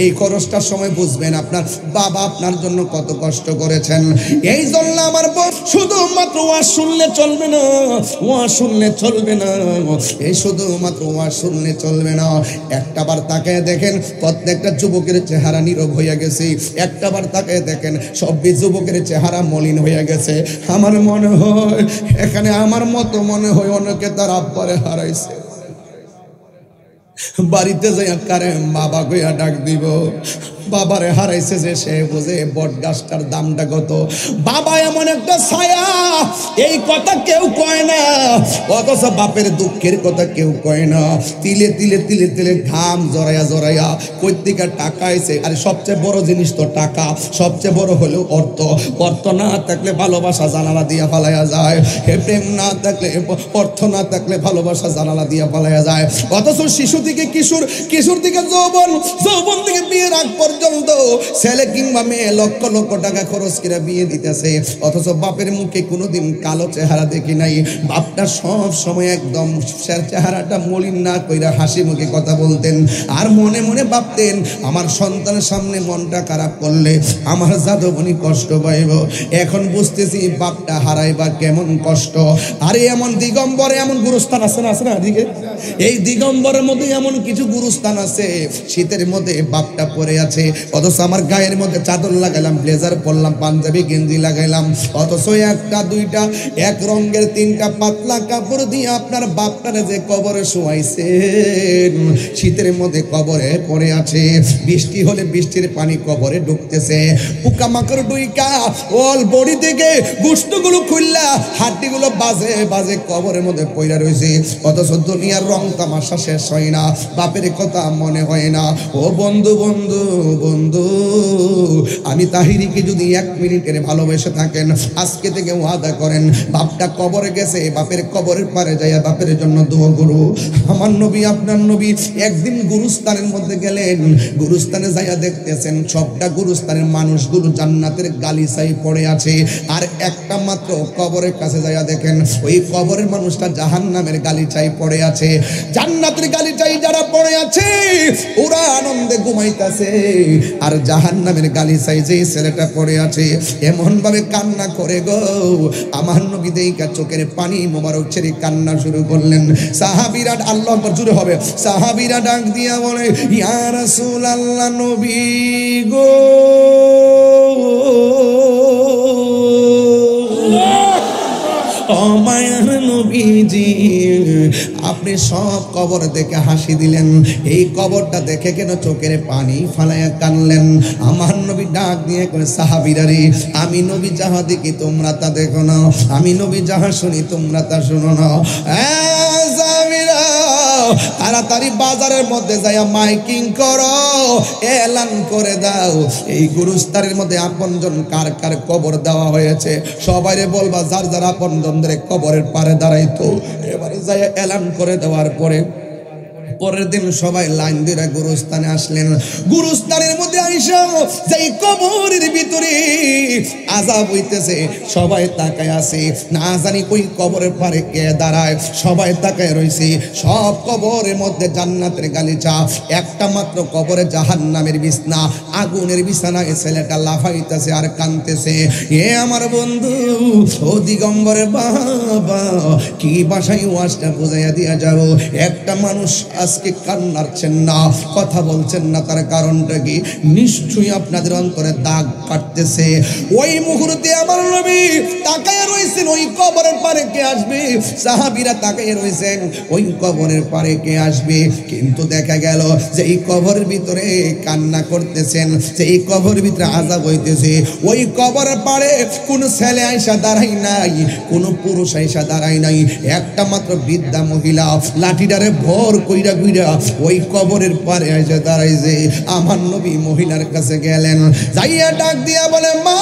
এই খরচটার সময় বুঝবেন আপনার বাবা আপনার জন্য কত কষ্ট করেছেন। এই জন্য আমার শুধুমাত্র ওয়াজ শুনলে চলবে না, ওয়াজ শুনলে চলবে না, এই শুধুমাত্র ওয়াজ শুনলে চলবে না। একটাবার তাকায় দেখেন প্রত্যেকটা যুবকের চেহারা নীরব হইয়া গেছে, একটাবার তাকায় দেখেন সব যুবকের চেহারা মলিন হইয়া গেছে। আমার মনে হয় এখানে আমার মতো মনে হয় অনেকে তার আব্বারে হারাইছে। বাড়িতে যাই কারে বাবা কইয়া ডাক দিব, বাবারে হারাইছে যে সে বোঝে বট গাছটার দামটা কত। বাবা এমন একটা ছায়া, এই কথা কেউ কয় না, অথচ বাপের দুঃখের কথা কেউ কয় না। তিলে তিলে তিলে তিলে ঘাম জড়াইয়া জড়াইয়া কই থেকে টাকা আইছে। আর সবচেয়ে বড় জিনিস তো টাকা, সবচেয়ে বড় হলো অর্থ। অর্থ না থাকলে ভালোবাসা জানালা দিয়া ফালাইয়া যায়, প্রেম না থাকলে, অর্থ না থাকলে ভালোবাসা জানালা দিয়া ফালাইয়া যায়। অথচ শিশু থেকে কিশোর, কিশোর থেকে যৌবন, যৌবন থেকে বিয়ের আগ পর্যন্ত ছেলে কিংবা মেয়ে লক্ষ লক্ষ টাকা খরচ করে বিয়ে দিতেছে, অথচ বাপের মুখে কোনোদিন কালো চেহারা দেখি নাই। বাপটা সব সময় একদম চেহারাটা মলিন না কইরা হাসি মুখে কথা বলতেন, আর মনে মনে ভাবতেন আমার সন্তানের সামনে মনটা খারাপ করলে আমার জাদুবনি কষ্ট পাইব। এখন বুঝতেছি বাপটা হারাইবা কেমন কষ্ট। আরে এমন দিগম্বরে এমন গুরুস্থান আছে না, আছে না দিকে, এই দিগম্বরের মধ্যে এমন কিছু গুরুস্থান আছে, শীতের মধ্যে বাপটা পরে আছে, অথচ আমার গায়ের মধ্যে চাদর লাগাইলাম, ব্লেজার পরলাম, পাঞ্জাবি গেঞ্জি লাগাইলাম, অথচ একটা দুইটা এক রঙের 3টা পাতলা কাপড় দিয়ে আপনার বাপটারে যে কবরে শোয়াইছেন, শীতের মধ্যে কবরে পড়ে আছে। বৃষ্টি হলে বৃষ্টির পানি কবরে ঢুকতেছে, পোকামাকড় ডুইকা অল বডি থেকে গোশতগুলো খুললা হাড্ডিগুলো বাজে বাজে কবরের মধ্যে পড়ে রয়েছে। অথচ দুনিয়ার রং তামাশা শেষ হয় না, বাপের কথা মনে হয় না। ও বন্ধু বন্ধু বন্ধু, আমি তাহিরিকে যদি 1 মিনিটের ভালোবেসে থাকেন, আজকে থেকে ওয়াদা করেন বাপটা কবরে গেছে, বাপের কবরের পারে যাইয়া বাপের জন্য দোয়া করো। আমার নবী আপনার নবী একদিন গুরুস্থানের মধ্যে গেলেন, গুরুস্থানে যাইয়া দেখতেছেন সবটা গুরুস্থানের মানুষগুলো জান্নাতের গালিচাই পড়ে আছে, আর একটা মাত্র কবরের কাছে যাইয়া দেখেন ওই কবরের মানুষটা জাহান্নামের গালিচাই পড়ে আছে। জান্নাতের গালিচাই যারা পড়ে আছে ওরা আনন্দে ঘুমাইতেছে, আর জাহান্নামের গালিচাই যে ছেলেটা পড়ে আছে এমন ভাবে কান্না করে গো, আমার নবী দেইকা চোখের পানি মোবারক ছেড়ে কান্না শুরু করলেন। সাহাবীরা আল্লাহু আকবার জোরে হবে, সাহাবীরা ডাক দিয়া বলে ইয়া রাসূলুল্লাহ, নবী গো ও মায়ার নবীজি, আপনি সব কবর দেখে হাসি দিলেন, এই কবরটা দেখে কেন চোখের পানি ফালাইয়া কানলেন? আমার নবী ডাক দিয়ে করে সাহাবীরা রে, আমি নবী যাহা দেখি তোমরা তা দেখো না, আমি নবী যাহা শুনি তোমরা তা শুনো না। সাহাবীরা তাড়াতাড়ি বাজারের মধ্যে যাইয়া মাইকিং করো, এলান করে দাও এই গুরুস্থানের মধ্যে আপনজন কার কার কবর দেওয়া হয়েছে, সবাইরে বলবা যার যার আপনজনদের কবরের পারে দাঁড়াইতো। এবারে যাইয়া এলান করে দেওয়ার পরে পরের দিন সবাই লাইন দিয়ে গুরুস্থানে আসলেন। গুরুস্থানের মধ্যে আইসা যেই কবরের ভিতরে আযাব হইতেছে, সবাই তাকায় আছে, না জানি ওই কবরের পারে কে দাঁড়ায়, সবাই তাকায় রইছে। সব কবরের মধ্যে জান্নাতের গালিচা, একটা মাত্র কবরে জাহান্নামের বিছনা, আগুনের বিছানায় ছেলেটা লাফাইতেছে আর কাঁদতেছে। এ আমার বন্ধু, ও দিগম্বরের বাবা, কি ভাষায় ওয়াজটা বুঝাইয়া দিয়া যাবো? একটা মানুষ আজকে কান্নারছেন না, কথা বলছেন না, তার কারণটা কি? নিশ্চয়ই আপনাদের অন্তরে দাগ কাটতেছে। ওই মুহূর্তে আমার নবী তাকায় রইছেন ওই কবরের পারে কে আসবে। সাহাবীরা তাকায় রইছেন ওই কবরের পারে কে আসবে। কিন্তু দেখা গেল যে এই কবরের ভিতরে কান্না করতেছেন, যে এই কবরের ভিতরে আযাব হইতেছে, ওই কবরের পারে কোনো ছেলে আইসা দাঁড়াই নাই, কোনো পুরুষ আইসা দাঁড়াই নাই, একটা মাত্র বৃদ্ধা মহিলা লাঠিটারে ভর কইরা কইরা ওই কবরের পারে আইসা দাঁড়াইছে। আমার নবী মহিলার কাছে গেলেন, যাইয়া ডাক দিয়া বলে, মা,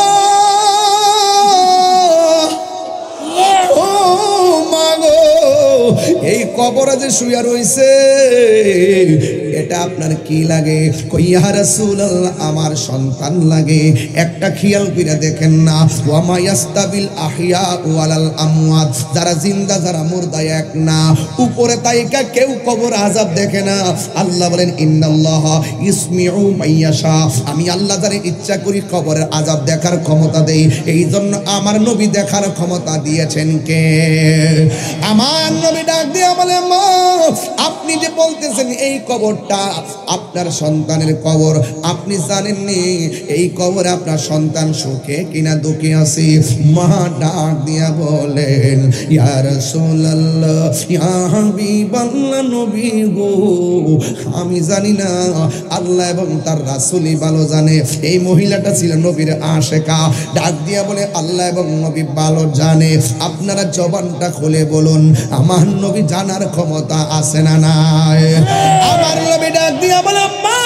ও মা গো, এই কবরে যে শুয়া রইছে এটা আপনার কি লাগে? কই ইয়া রাসূলুল্লাহ, আমার সন্তান লাগে। একটা খেয়াল কইরা দেখেন না, ওয়া মা ইয়াস্তাবিল আহইয়া ওয়ালাল আমওয়াত, যারা জিন্দা যারা মুর্দা এক না। উপরে তাইকা কেউ কবর আযাব দেখে না। আল্লাহ বলেন, ইন্নাল্লাহা ইসমিউ মাইয়াশা, আমি আল্লাহ যারে ইচ্ছা করি কবরের আযাব দেখার ক্ষমতা দেই। এই জন্য আমার নবী দেখার ক্ষমতা দিয়েছেন কে? আমার নবী ডাক দিয়ে বলে, মা, আপনি যে বলতেছেন এই কবরটা আপনার সন্তানের কবর, আপনি জানেননি এই কবরে আপনার সন্তান সুখে কিনা দুঃখে আছে? মা ডাক দিয়া বলেন, ইয়া রাসূলুল্লাহ, ইয়া হাবিবাল্লাহ, নবী গো, আমি জানি না, আল্লাহ এবং তার রাসূলই ভালো জানে। এই মহিলাটা ছিল নবীর আশেকা। ডাক দিয়া বলে, আল্লাহ এবং নবী ভালো জানে, আপনারা জবানটা খুলে বলুন, আমার নবী জানার ক্ষমতা আছে না নাই? আমার নবী ডাক দিয়া বলে, মা,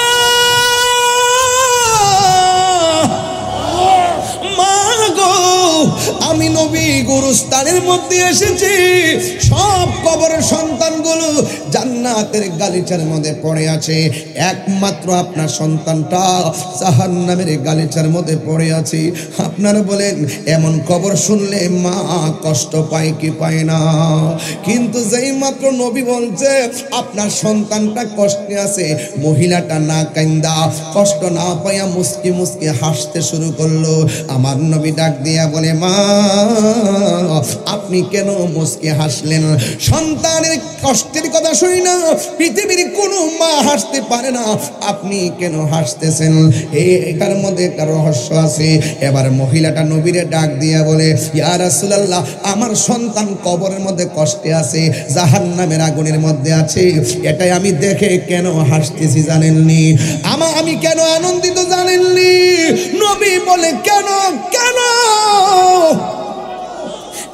মা গো, আমি নবী গুরুস্থানের মধ্যে এসেছি। সব কবরের সন্তানগুলো জান্নাতের গালিচার মধ্যে পড়ে আছে, একমাত্র আপনার সন্তানটা জাহান্নামের গালিচার মধ্যে পড়ে আছে। আপনারা বলেন, এমন কবর শুনলে মা কষ্ট পায় কি পায় না? কিন্তু যেই মাত্র নবী বলছে আপনার সন্তানটা কষ্টে আছে, মহিলাটা না কান্দা কষ্ট না পাইয়া মুস্কি মুস্কি হাসতে শুরু করলো। আমার নবী ডাক দিয়া বলে, মা, আপনি কেন মুস্কি হাসলেন? সন্তানের কষ্টের কথা শুনি না পৃথিবীর কোনো মা হাসতে পারে না, আপনি কেন হাসতেছেন? এটার মধ্যে একটা রহস্য আছে। এবার মহিলাটা নবীরে ডাক দিয়া বলে, ইয়া রাসূলুল্লাহ, আমার সন্তান কবরের মধ্যে কষ্টে আছে, জাহান্নামের আগুনের মধ্যে আছে, এটাই আমি দেখে কেন হাসতেছি জানেননি? আমি কেন আনন্দিত জানেননি? নবী বলে, কেন কেন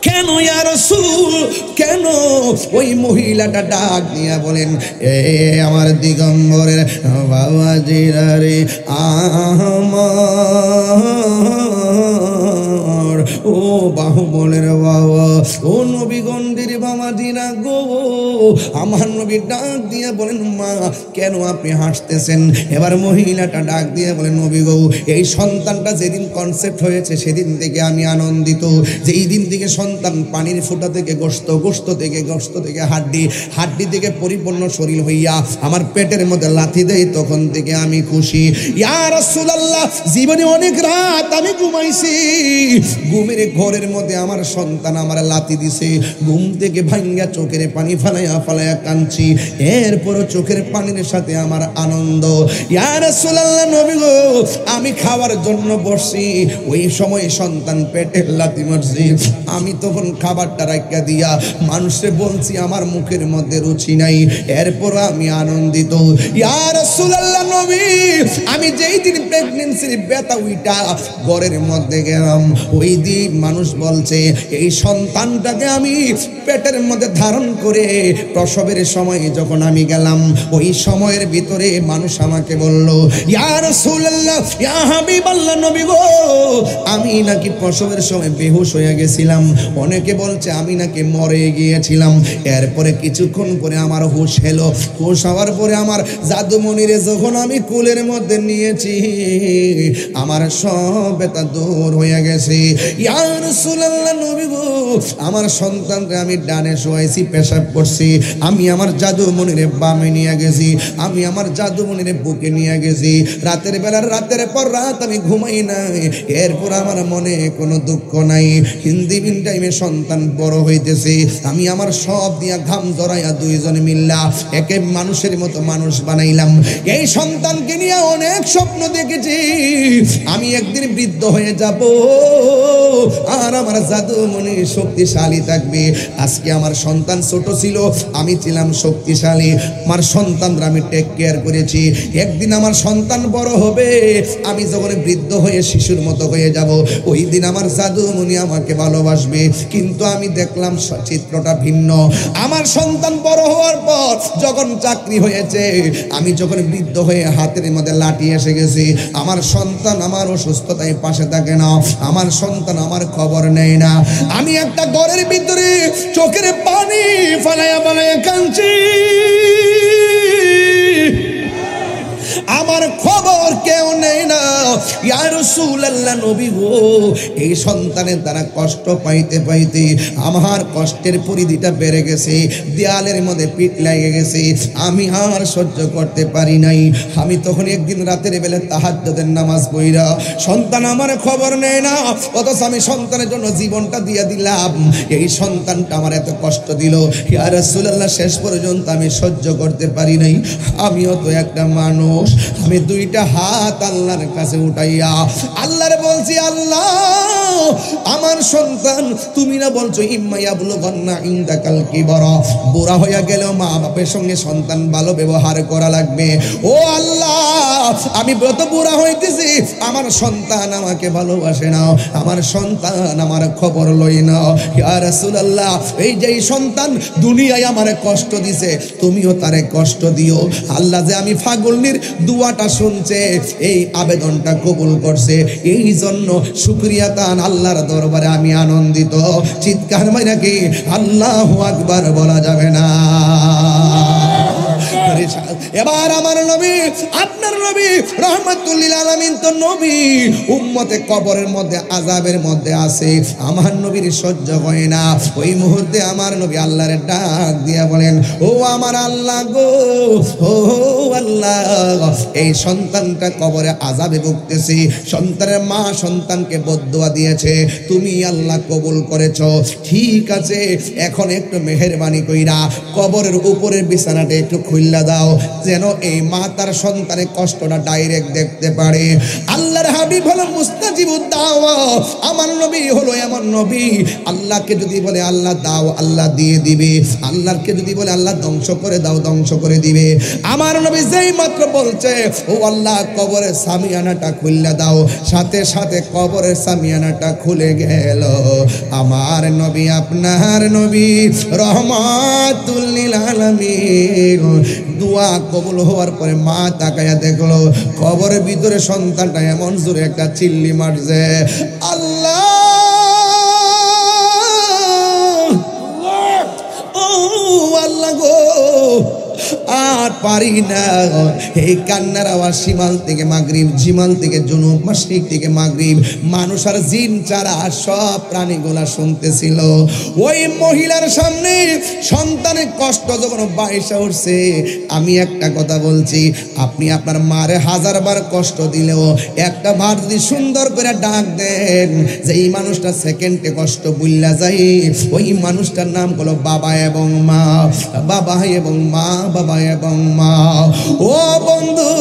কেন ইয়া রাসূল, কেন? ওই মহিলাটা ডাক দিয়া বলেন, এ আমার দিগম্বরের বাবাজিরা রে, আমার ও বাহুবলের বাবা, ও নবীগণের বাবাজিরা গো। আমার নবী ডাক দিয়ে বলেন, মা, কেন আপনি হাসতেছেন? এবার মহিলাটা ডাক দিয়ে বলেন, নবী গো, এই সন্তানটা যেদিন কনসেপ্ট হয়েছে সেদিন থেকে আমি আনন্দিত। যেই দিন থেকে সন্তান পানির ফোঁটা থেকে গোশত, গোশত থেকে গোশত থেকে হাড্ডি, হাড্ডি থেকে পরিপূর্ণ শরীর হইয়া আমার পেটের মধ্যে লাথি দেয়, তখন থেকে আমি খুশি। ইয়া রাসূলুল্লাহ, জীবনে অনেক রাত আমি ঘুমাইছি, ঘুমের ঘরের মধ্যে আমার সন্তান আমার লাথি দিছে, ঘুম থেকে ভাঙ্গা চোখের পানি ফালাইয়া ফালাইয়া কাঁদছি, এরপরও চোখের পানির সাথে আমার আনন্দ। ইয়া রাসূলুল্লাহ, নবী গো, আমি খাওয়ার জন্য বসছি, ওই সময় সন্তান পেটের লাথি মারছি, আমি তখন খাবারটা রাখা দিয়া মানুষে বলছি আমার মুখের মধ্যে রুচি নাই, এরপর আমি আনন্দিত। ইয়া রাসূলুল্লাহ, নবী, আমি যেই দিন প্রেগন্যান্সির ব্যথা উইটা ঘরের মধ্যে গেলাম, ওই দিন মানুষ বলছে এই সন্তানটাকে আমি পেটের মধ্যে ধারণ করে প্রসবের সময় যখন আমি গেলাম, ওই সময়ের ভিতরে মানুষ আমাকে বলল, ইয়া রাসূলুল্লাহ, ইয়া হাবিবাল্লাহ, নবী গো, আমি নাকি প্রসবের সময় বেহুশ হয়ে গেছিলাম। অনেকে বলছে আমি নাকি মরে গিয়েছিলাম। এরপরে কিছুক্ষণ পরে আমার হুঁশ এলো। হুঁশ হওয়ার পরে আমার জাদুমণিরে যখন আমি কুলের মধ্যে নিয়েছি, আমার সব ব্যথা দূর হয়ে গেছে। ইয়া রাসূলুল্লাহ, নবী গো, আমার সন্তানকে আমি ডানে শোয়াইছি, পেশাব করছি, আমি আমার জাদুমণিরে বামে নিয়ে গেছি, আমি আমার জাদুমণিরে বুকে নিয়ে গেছি। রাতের বেলার রাতের পর রাত আমি ঘুমাই নাই। এরপর আমার মনে কোনো দুঃখ নাই। হিন্দি বিন টাইমে সন্তান বড় হইতেছে, আমি আমার সব দিয়া ঘাম জড়াইয়া দুইজনে মিল্লা একে মানুষের মতো মানুষ বানাইলাম। এই সন্তানকে নিয়ে অনেক স্বপ্ন দেখেছি, আমি একদিন বৃদ্ধ হয়ে যাব আর আমার জাদুমণি শক্তিশালী থাকবে। আজকে আমার সন্তান ছোট ছিল, আমি ছিলাম শক্তিশালী, আমার সন্তানরা আমি টেক কেয়ার করেছি। একদিন আমার সন্তান বড় হবে, আমি যখন বৃদ্ধ হয়ে শিশুর মতো হয়ে যাব, ওই দিন আমার জাদুমণি আমাকে ভালোবাসবে। কিন্তু আমি দেখলাম চিত্রটা ভিন্ন। আমার সন্তান বড় হওয়ার পর যখন চাকরি হয়েছে, আমি যখন বৃদ্ধ হয়ে হাতের মধ্যে লাঠি এসে গেছি, আমার সন্তান আমার অসুস্থতায় পাশে থাকে না, আমার সন্তান আমার খবর নেয় না। আমি একটা ঘরের ভিতরে চোখের পানি ফালাইয়া ফালাইয়া কাঁদছি, আমার খবর কেউ নেই না। ইয়া রাসূলুল্লাহ, নবী গো, এই সন্তানের দ্বারা কষ্ট পাইতে পাইতে আমার কষ্টের পরিধিটা বেড়ে গেছে, দেয়ালের মধ্যে পিঠ লেগে গেছে, আমি আর সহ্য করতে পারি নাই। আমি তখন একদিন রাতের বেলা তাহাজ্জুদের নামাজ পড়া, সন্তান আমার খবর নেয় না, অথচ আমি সন্তানের জন্য জীবনটা দিয়ে দিলাম। এই সন্তানটা আমার এত কষ্ট দিল, ইয়া রাসূলুল্লাহ, শেষ পর্যন্ত আমি সহ্য করতে পারি নাই। আমিও তো একটা মানুষ, আমি দুইটা হাত আল্লাহর কাছে উঠাইয়া আল্লাহরে বলছি, আল্লাহ, আমার সন্তান, তুমি না বলছো ইম্মা ইয়াবলুগান্না ইনদাকাল কিবারা, বুড়া হইয়া গেলেও মা বাপের সঙ্গে সন্তান ভালো ব্যবহার করা লাগবে। ও আল্লাহ, আমি যত বুড়া হইতেছি, আমার সন্তান আমাকে ভালোবাসে না, আমার সন্তান আমার খবর লই না। ইয়া রাসূলুল্লাহ, এই যে সন্তান দুনিয়ায় আমারে কষ্ট দিছে, তুমিও তারে কষ্ট দিও। আল্লাহ যে আমি ফাগুলনির দুয়াটা শুনছে, এই আবেদনটা কবুল করছে, এই জন্য শুকরিয়া তান আল্লাহর দরবারে আমি আনন্দিত। চিৎকার মাইরা কি আল্লাহু আকবার বলা যাবে না? এবার আমার নবী, আপনার নবী রাহমাতুল লিল আলামিন তো নবী, উম্মতে কবরের মধ্যে আযাবের মধ্যে আছে, আমার নবীর সহ্য হয় না। ওই মুহূর্তে আমার নবী আল্লাহরে ডাক দিয়া বলেন, ও আমার আল্লাহ গো, ও আল্লাহ, এই সন্তানটা কবরে আযাবে ভুগতেছে, সন্তানের মা সন্তানকে বদদুয়া দিয়েছে, তুমি আল্লাহ কবুল করেছো, ঠিক আছে, এখন একটু মেহেরবানি কইরা কবরের উপরের বিছানাটা একটু খুইলা দাও, যেন এই মা তার সন্তানের কষ্টটা ডাইরেক্ট দেখতে পারে। আল্লাহর হাবিব হলো মুস্তাজিবুদ দাওয়া, আমার নবী হলো এমন নবী, আল্লাহকে যদি বলে আল্লাহ দাও, আল্লাহ দিয়ে দিবে, আল্লাহকে যদি বলে আল্লাহ ধ্বংস করে দাও, ধ্বংস করে দিবে। আমার নবী যেই মাত্র বলছে, ও আল্লাহ কবরের সামিয়ানাটা খুলে দাও, সাথে সাথে কবরের সামিয়ানাটা খুলে গেল। আমার নবী, আপনার নবী রহমাতুল লিল আলামিন দোয়া কবুল হওয়ার পরে মা তাকায়া দেখলো কবরের ভিতরে সন্তানটা এমন জোরে একটা চিল্লি মারছে, আল্লাহ, ও আল্লাহ গো, আর পারি না। এই কান্নার আওয়াজ শিমাল থেকে মাগরিব, জিমাল থেকে জুনুব, মাশরিক থেকে মাগরিব, মানুষ আর জিন ছাড়া সব প্রাণীগুলা শুনতেছিল। ওই মহিলার সামনে সন্তানের কষ্ট যখন বাইসা উঠছে, আমি একটা কথা বলছি, আপনি আপনার মারে 1000 বার কষ্ট দিলেও একটা বার যদি সুন্দর করে ডাক দেন, যে এই মানুষটা সেকেন্ডে কষ্ট বুইল্লা যায়, ওই মানুষটার নাম হলো বাবা এবং মা, বাবা এবং মা, বাবা এবং মা। ও বন্ধু,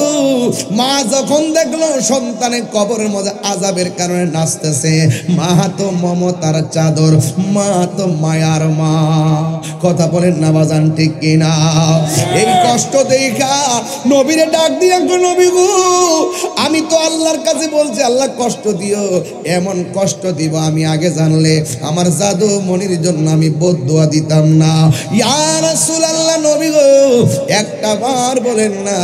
মা যখন দেখলো সন্তানের কবরের মধ্যে আযাবের কারণে নাচতেছে, মা তো মমতার চাদর, মা তো মায়ার মা, কথা বলেন না বাজান, ঠিক কিনা? এই কষ্ট দেখা নবীরে ডাক দিয়া নবী গো আমি তো আল্লাহর কাছে বলছি আল্লাহ কষ্ট দিও, এমন কষ্ট দিব আমি আগে জানলে আমার জাদু মনির জন্য আমি বদদুয়া দিতাম না। ইয়া রাসূলুল্লাহ নবী গো একটা বার বলেন না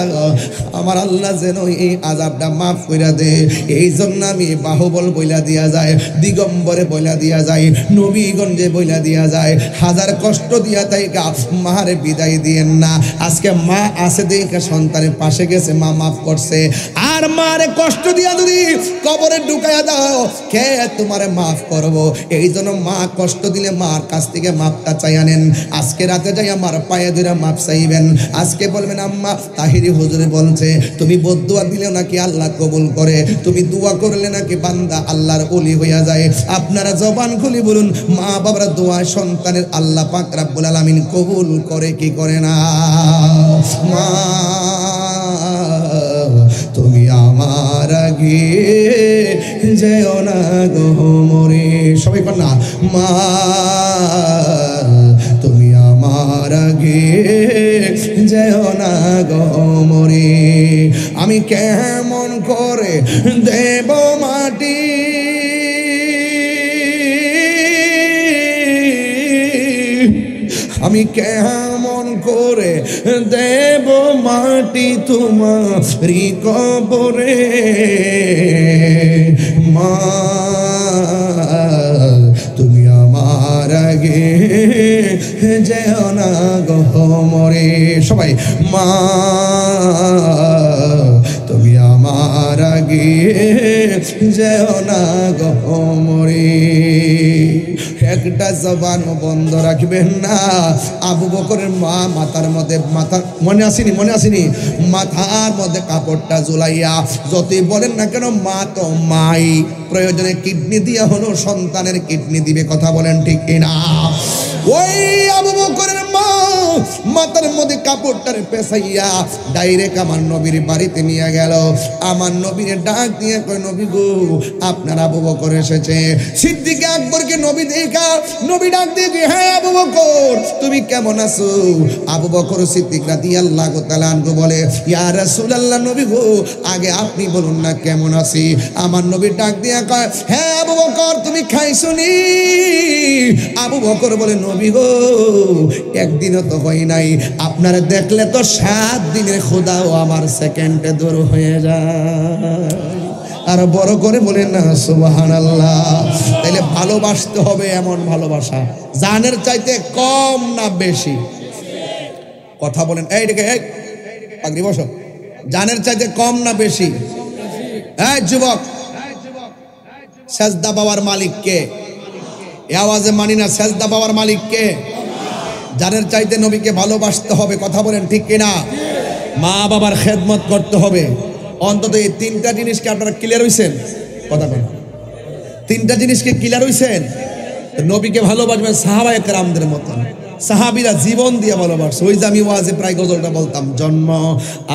আমার আল্লাহ যেন এই আযাবটা মাফ কইরা দে, এই জন্য আমি বাহুবল বইলা দিয়া যায়, দিগম্বরে বইলা দিয়া যায়, নবীগঞ্জে বইলা দিয়া যায়, হাজার কষ্ট দিয়া তাইকা মারে বিদায় দিয়েন না। আজকে মা আছে দেখে সন্তানের পাশে গেছে, মা মাফ করছে, আর মারে কষ্ট দিয়া যদি কবরে ঢুকাইয়া দাও কে তোমারে মাফ করব? এই জন্য মা কষ্ট দিলে মার কাছ থেকে মাপটা চাই আনেন। আজকে রাতে যাই আমার পায়ে ধরে মাপ চাইবেন। আজকে বলবেন আম্মা তাহিরি হুজুরে বলছে তুমি বদদুয়া দিলেও নাকি আল্লাহ কবুল করে, তুমি দোয়া করলে নাকি বান্দা আল্লাহর ওলি হইয়া যায়। আপনারা জবান খুলি বলুন মা বাবার দোয়া সন্তানের আল্লাহ পাক রব্বুল আলামিন কবুল করে কি করে না? মা তুমি আমার আগে যেও না গো মরে, সবাই কর না মা তুমি আমার আগে যেও না গো মরে, আমি কেমন করে দেব মাটি আমি কেমন করে দেব মাটি তোমারি কবরে, মা তুমি আমার আগে যেও না গো মরে, সবাই মা তুমি আমার আগে যেও না গো মরে। একটা জবান বন্ধ রাখবেন না। আবু বকরের মা মাথার মধ্যে মনে আসেনি মাথার মধ্যে কাপড়টা ঝুলাইয়া যতই বলেন না কেন মা তো মাই, প্রয়োজনে কিডনি দিয়া হলো সন্তানের কিডনি দিবে, কথা বলেন ঠিক কিনা? ওই আবু বকরের মা মাথার মধ্যে কাপড়টারে পেছাইয়া ডাইরেক্ট আমার নবীর বাড়িতে নিয়ে গেল। আমার নবীর ডাক দিয়ে কয় নবী গো আপনার আবু বকর এসেছে। সিদ্দিক আকবরকে নবী দেখা নবী ডাক দিয়ে হ্যাঁ আবু বকর তুমি কেমন আছো? আবু বকর সিদ্দিক রাদিয়াল্লাহু তাআলা আনহু বলে ইয়া রাসূলুল্লাহ নবী গো আগে আপনি বলুন না কেমন আছি। আমার নবী ডাক দিয়ে কয় হ্যাঁ আবু বকর তুমি খাইছনি? আবু বকর বলে নবী গো একদিনও তো হয় নাই, আপনারা দেখলে তো 7 দিনের খোদাও আমার সেকেন্ডে দূর হয়ে যায়। আর বড় করে বলেন না সুবহানাল্লাহ। তাইলে ভালোবাসতে হবে এমন ভালোবাসা জানের চাইতে কম না বেশি, কথা বলেন এই দিকে এই পাগড়ি বসো, জানের চাইতে কম না বেশি? এই যুবক সেজদা পাওয়ার মালিক কে? এই আওয়াজে মানি না সেজদা পাওয়ার মালিক কে? জানের চাইতে নবীকে ভালোবাসতে হবে, কথা বলেন ঠিক কিনা? মা বাবার খেদমত করতে হবে। অন্তত এই 3টা জিনিসকে আপনারা ক্লিয়ার হইছেন? কথা বলেন 3টা জিনিসকে ক্লিয়ার হইছেন? নবীকে ভালোবাসবেন সাহাবায়ে কেরামদের মতন। সাহাবীরা জীবন দিয়ে ভালোবাসছে। ওই যে আমি ওয়াজে প্রায় গজলটা বলতাম, জন্ম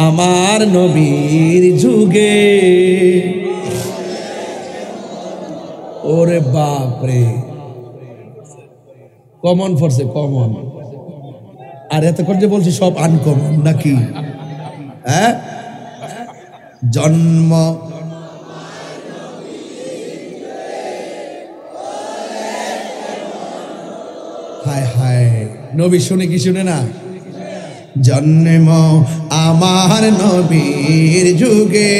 আমার নবীর যুগে, ওরে বাপ রে কমন ফরছে কমন, আর এত করে বলছি সব আনকমন নাকি? হ্যাঁ জন্ম হায় হায় নবী শুনে কি শুনে না? জন্ম আমার নবীর যুগে,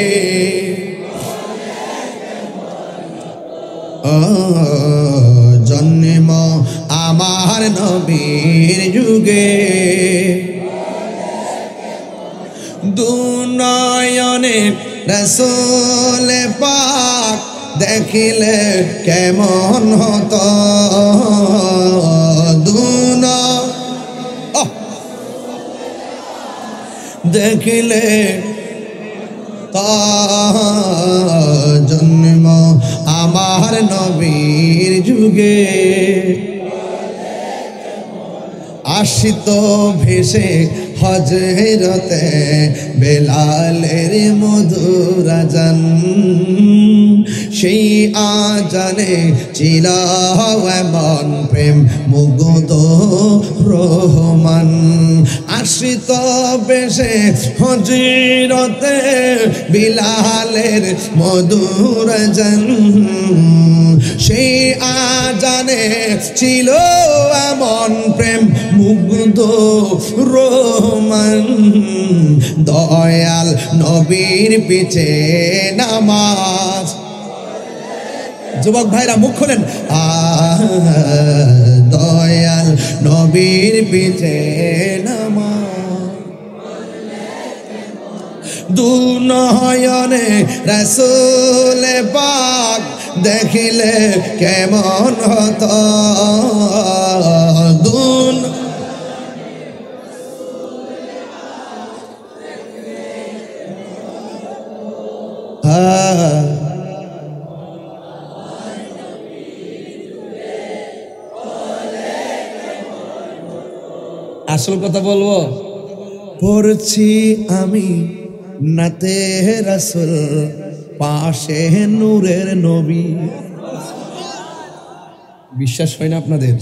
জন্ম আমার নবীর যুগে, দুনয়নে রাসূল পাক দেখিলে কেমন হতো, দেখিলে জন্ম আমার নবীর যুগে, আসিত ভেসে হযরতে বেলালের মধুর আযান, সেই আজানে ছিল এমন প্রেম মুগ্ধ রহমান। আসিত বেশে হজিরতে বিলালের মধুর আজান সেই আজানে ছিল এমন প্রেম মুগ্ধ রোমান দয়াল নবীর পিছে নামাজ যুবক ভাইরা মুখ খোলেন দয়াল নবীর পিছে নামাজ দু নয়নে রাসূল পাক দেখিলে কেমন হতো দুন আসল কথা বলবো পড়ছি আমি নাতে রাসূল পাশে নূরের নবী বিশ্বাস হয় না আপনাদের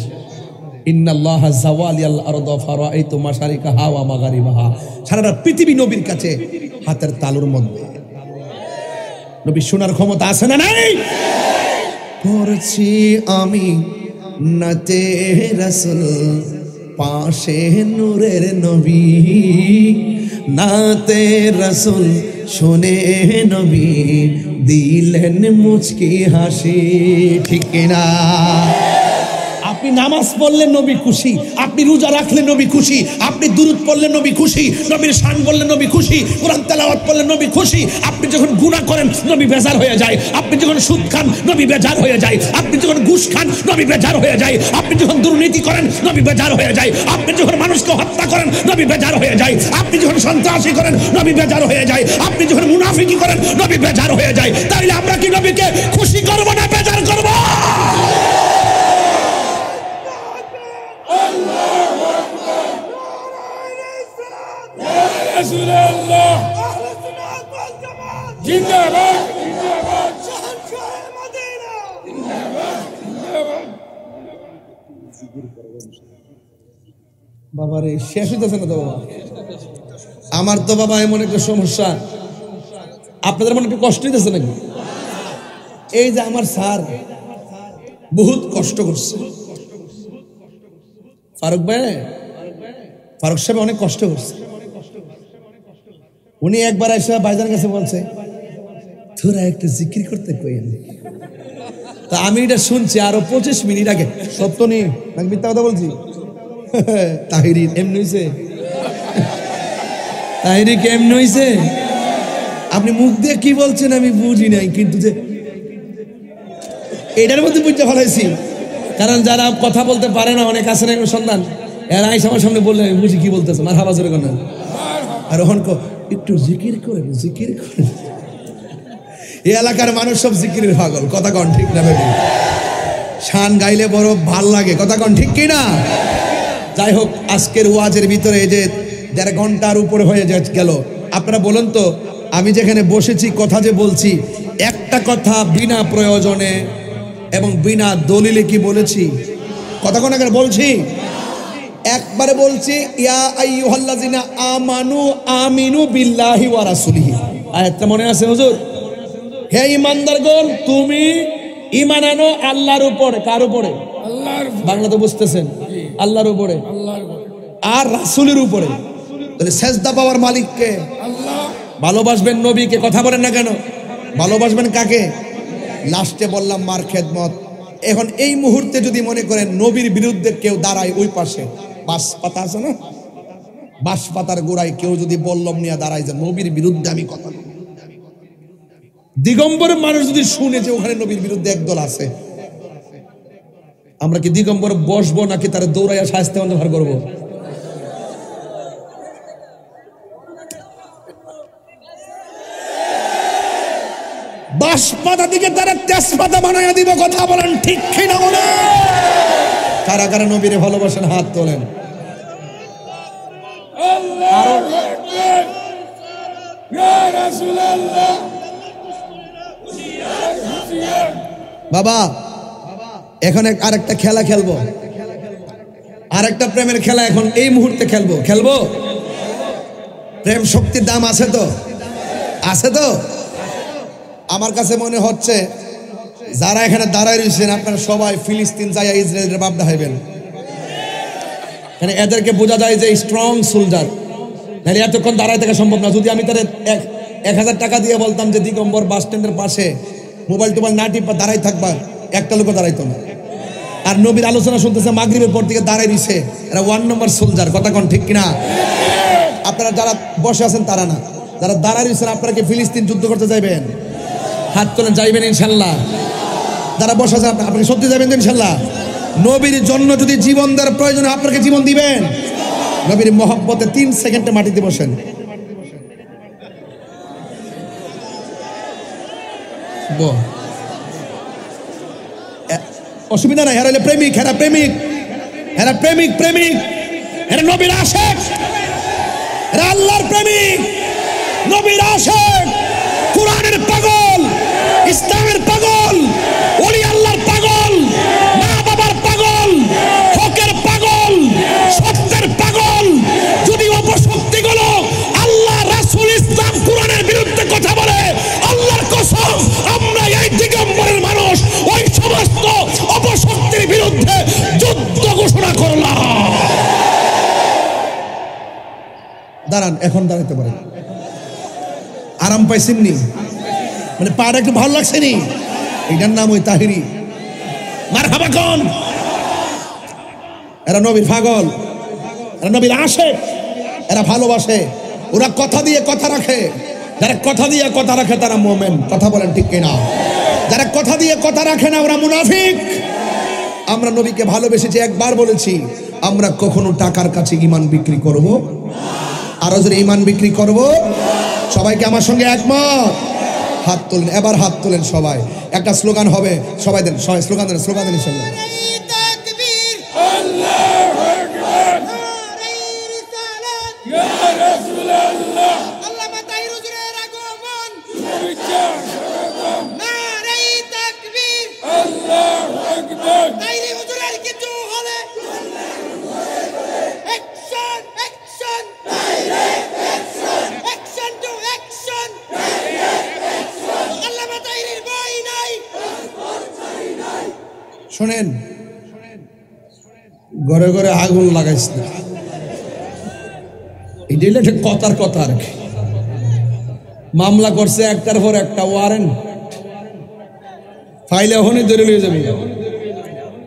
ইন্নাল্লাহা যাওয়ালিয়াল আরদ ফারাআইতু মাশারিকাহা ওয়া মাগারিবাহা সারা পৃথিবী নবীর কাছে হাতের তালুর মধ্যে নবী শোনার ক্ষমতা আছে না নাই পড়ছি আমি নাতে রাসূল পাশে নূরের নবী নাতে রাসূল শুনে নবী দিলেন মুচকি হাসি ঠিক কিনা আপনি নামাজ পড়লে নবী খুশি আপনি রোজা রাখলে নবী খুশি আপনি দুরূদ পড়লে নবী খুশি নবীর শান বললে নবী খুশি কোরআন তেলাওয়াত করলে নবী খুশি আপনি যখন গুনাহ করেন নবী বেজার হয়ে যায় আপনি যখন সুদ খান নবী বেজার হয়ে যায় আপনি যখন ঘুষ খান নবী বেজার হয়ে যায় আপনি যখন দুর্নীতি করেন নবী বেজার হয়ে যায় আপনি যখন মানুষকে হত্যা করেন নবী বেজার হয়ে যায় আপনি যখন সন্ত্রাসী করেন নবী বেজার হয়ে যায় আপনি যখন মুনাফিকি করেন নবী বেজার হয়ে যায় তাইলে আমরা কি নবীকে খুশি করব না বেজার করব রাসূলুল্লাহ জিন্দাবাদ জিন্দাবাদ শাহজাহান মদিনা জিন্দাবাদ জিন্দাবাদ বাবা রে শেষ হইতেছে না তো বাবা আমার তো বাবা এমন একটা সমস্যা আপনাদের মনে একটু কষ্ট হইতেছে নাকি এই যে আমার স্যার বহুত কষ্ট করছে ফারুক সাহেব অনেক কষ্ট করছে উনি একবার এসে ভাইজান কাছে বলছে তোরা একটু জিকির করতে কইেন তা আমি এটা শুনছি আরো 25 মিনিট আগে সত্য নেই নাকি মিথ্যা কথা বলছি তাহিরি এমনি হইছে তাহিরি কেমন হইছে আপনি মুখ দিয়ে কি বলছেন আমি বুঝি নাই কিন্তু যে এটার মধ্যে বুঝতে ফেলাইছি কারণ যারা কথা বলতে পারে না অনেক আছে না সন্তান এরা আইসা আমার সামনে বললে আমি বুঝি কি বলতেছে মারহাবা জোরে কোন আর ওহন একটু জিকির করে এই এলাকার মানুষ সব জিকিরের পাগল কথা কন ঠিক না বেবি শান গাইলে বড় ভাল লাগে কথা কন ঠিক কি না যাই হোক আজকের ওয়াজের ভিতরে যে 1.5 ঘন্টার উপরে হয়ে গেল আপনারা বলেন তো আমি যেখানে বসেছি কথা যে বলছি একটা কথা বিনা প্রয়োজনে এবং বিনা দলিলে কি বলেছি কথা কোন আগে বলছি একবারে বলছি ইয়া আইয়ুহাল্লাযিনা আমানু আমিনু বিল্লাহি ওয়া রাসূলিহি আয়াতটা মনে আছে হুজুর হে ঈমানদারগণ তুমি ঈমান আনো আল্লাহর উপরে কার উপরে আল্লাহর বাংলা তো বুঝতেছেন আল্লাহর উপরে আর রাসূলের উপরে তাহলে সেজদা পাওয়ার মালিক কে আল্লাহ ভালোবাসবেন নবীকে কথা বলেন না কেন ভালোবাসবেন কাকে লাস্টে বললাম মার খেদমত এখন এই মুহূর্তে যদি মনে করেন নবীর বিরুদ্ধে কেউ দাঁড়ায় ওই পাশে বাস পাতা আছে না বাস পাতার গোড়ায় কেউ যদি বল্লম নিয়ে দাঁড়ায় যে নবীর বিরুদ্ধে আমি কথা বলবো দিগম্বর মানুষ যদি শুনে যে ওখানে নবীর বিরুদ্ধে একদল আছে আমরা কি দিগম্বর বসবো নাকি তার দৌড়াইয়া শাস্তি অন্ধকার করবো বাঁশপাতা দিকে তারা তেজপাতা বানাইয়া দিব কথা বলেন ঠিক কিনা বলে কারা কারা নবীরে ভালোবাসেন হাত তোলেন আল্লাহু আকবার ইয়া রাসূলুল্লাহ বাবা এখন আরেকটা খেলা খেলবো আরেকটা প্রেমের খেলা এখন এই মুহূর্তে খেলবো প্রেম শক্তির দাম আছে তো, আছে তো। আমার কাছে মনে হচ্ছে যারা এখানে দাঁড়ায় রয়েছেন আপনারা সবাই ফিলিস্তিন যাইয়া ইসরায়েলের বাপ দেখাইবেন। মানে এদেরকে বোঝা যায় যে স্ট্রং সোলজার, নাহলে এতক্ষণ দাঁড়ায় থাকা সম্ভব না। যদি আমি তাদের 1000 টাকা দিয়ে বলতাম যে দিগম্বর বাস স্ট্যান্ডের পাশে মোবাইল টোবাইল না টিপা দাঁড়াই থাকবা, একটা লোকও দাঁড়াইতো না। আর নবীর আলোচনা শুনতেছে মাগরিবের পর থেকে দাঁড়াই দিছে, এরা 1 নম্বর সোলজার। কথা কোন ঠিক কিনা? আপনারা যারা বসে আছেন তারা না, যারা দাঁড়াই দিচ্ছেন আপনারা কি ফিলিস্তিন যুদ্ধ করতে যাইবেন? হাত তোলেন, যাইবেন ইনশাল্লাহ? যারা বসে আছেন আপনাকে সত্যি যাবেন ইনশাল্লাহ? নবীর জন্য যদি জীবন দেওয়ার প্রয়োজন আপনাকে জীবন দিবেন? নবীর মহব্বতে 3 সেকেন্ডে মাটিতে বসেন। অসুবিধা নাই, এরা প্রেমিক, এরা প্রেমিক, এরা প্রেমিক, প্রেমিক, এরা নবীর আশিক, এরা আল্লাহর প্রেমিক, নবীর আশিক, কুরআনের পাগল, ইসলামের পাগল, ওলি আল্লাহর পাগল, মা বাবার পাগল, হকের পাগল, সত্যের পাগল। যদি অপশক্তিগুলো আল্লাহ, রাসূল, ইসলাম, কুরআনের বিরুদ্ধে কথা বলে, আল্লাহর কসম আমরা এই দিগম্বরের মানুষ ওই সমস্ত অপশক্তির বিরুদ্ধে যুদ্ধ ঘোষণা করলাম। দাঁড়ান, এখন দাঁড়াতে পারেন। আরাম পাইছেন নি? মানে পাড়া একটু ভালো লাগছে নি? এটার নাম ওই তাহিরি। মারহাবা কোন? এরা নবীর পাগল, এরা নবীর আশিক, এরা ভালোবাসে, ওরা কথা দিয়ে কথা রাখে। যারা কথা দিয়ে কথা রাখে তারা মুমিন। কথা বলেন ঠিক কিনা? যারা কথা দিয়ে কথা রাখে না ওরা মুনাফিক। আমরা নবীকে ভালোবেসেছি, একবার বলেছি আমরা কখনো টাকার কাছে ঈমান বিক্রি করব? আরো যদি ঈমান বিক্রি করব? সবাইকে আমার সঙ্গে একমত? হাত তোলেন, এবার হাত তোলেন সবাই। একটা স্লোগান হবে, সবাই দেন, সবাই স্লোগান দেন, স্লোগান দেন ইনশাআল্লাহ। আল্লাহু আকবার, ইয়া রাসূলুল্লাহ, আল্লামা তাহির হুজুরের আগমন, বিচার স্বাগতম, নারে তাকবীর, আল্লাহু আকবার, তাহির হুজুরের কিছু হলে action, action, direct action, action to action, direct action. আল্লামা তাহিরের বই নাই। শোনেন, ঘরে ঘরে আগুন লাগাইস না, এটা ঠিক কথার কথা আর কি। মামলা করছে একটার পর একটা, ওয়ারেন্ট ফাইলে হনি ধরে নিয়ে যাবে।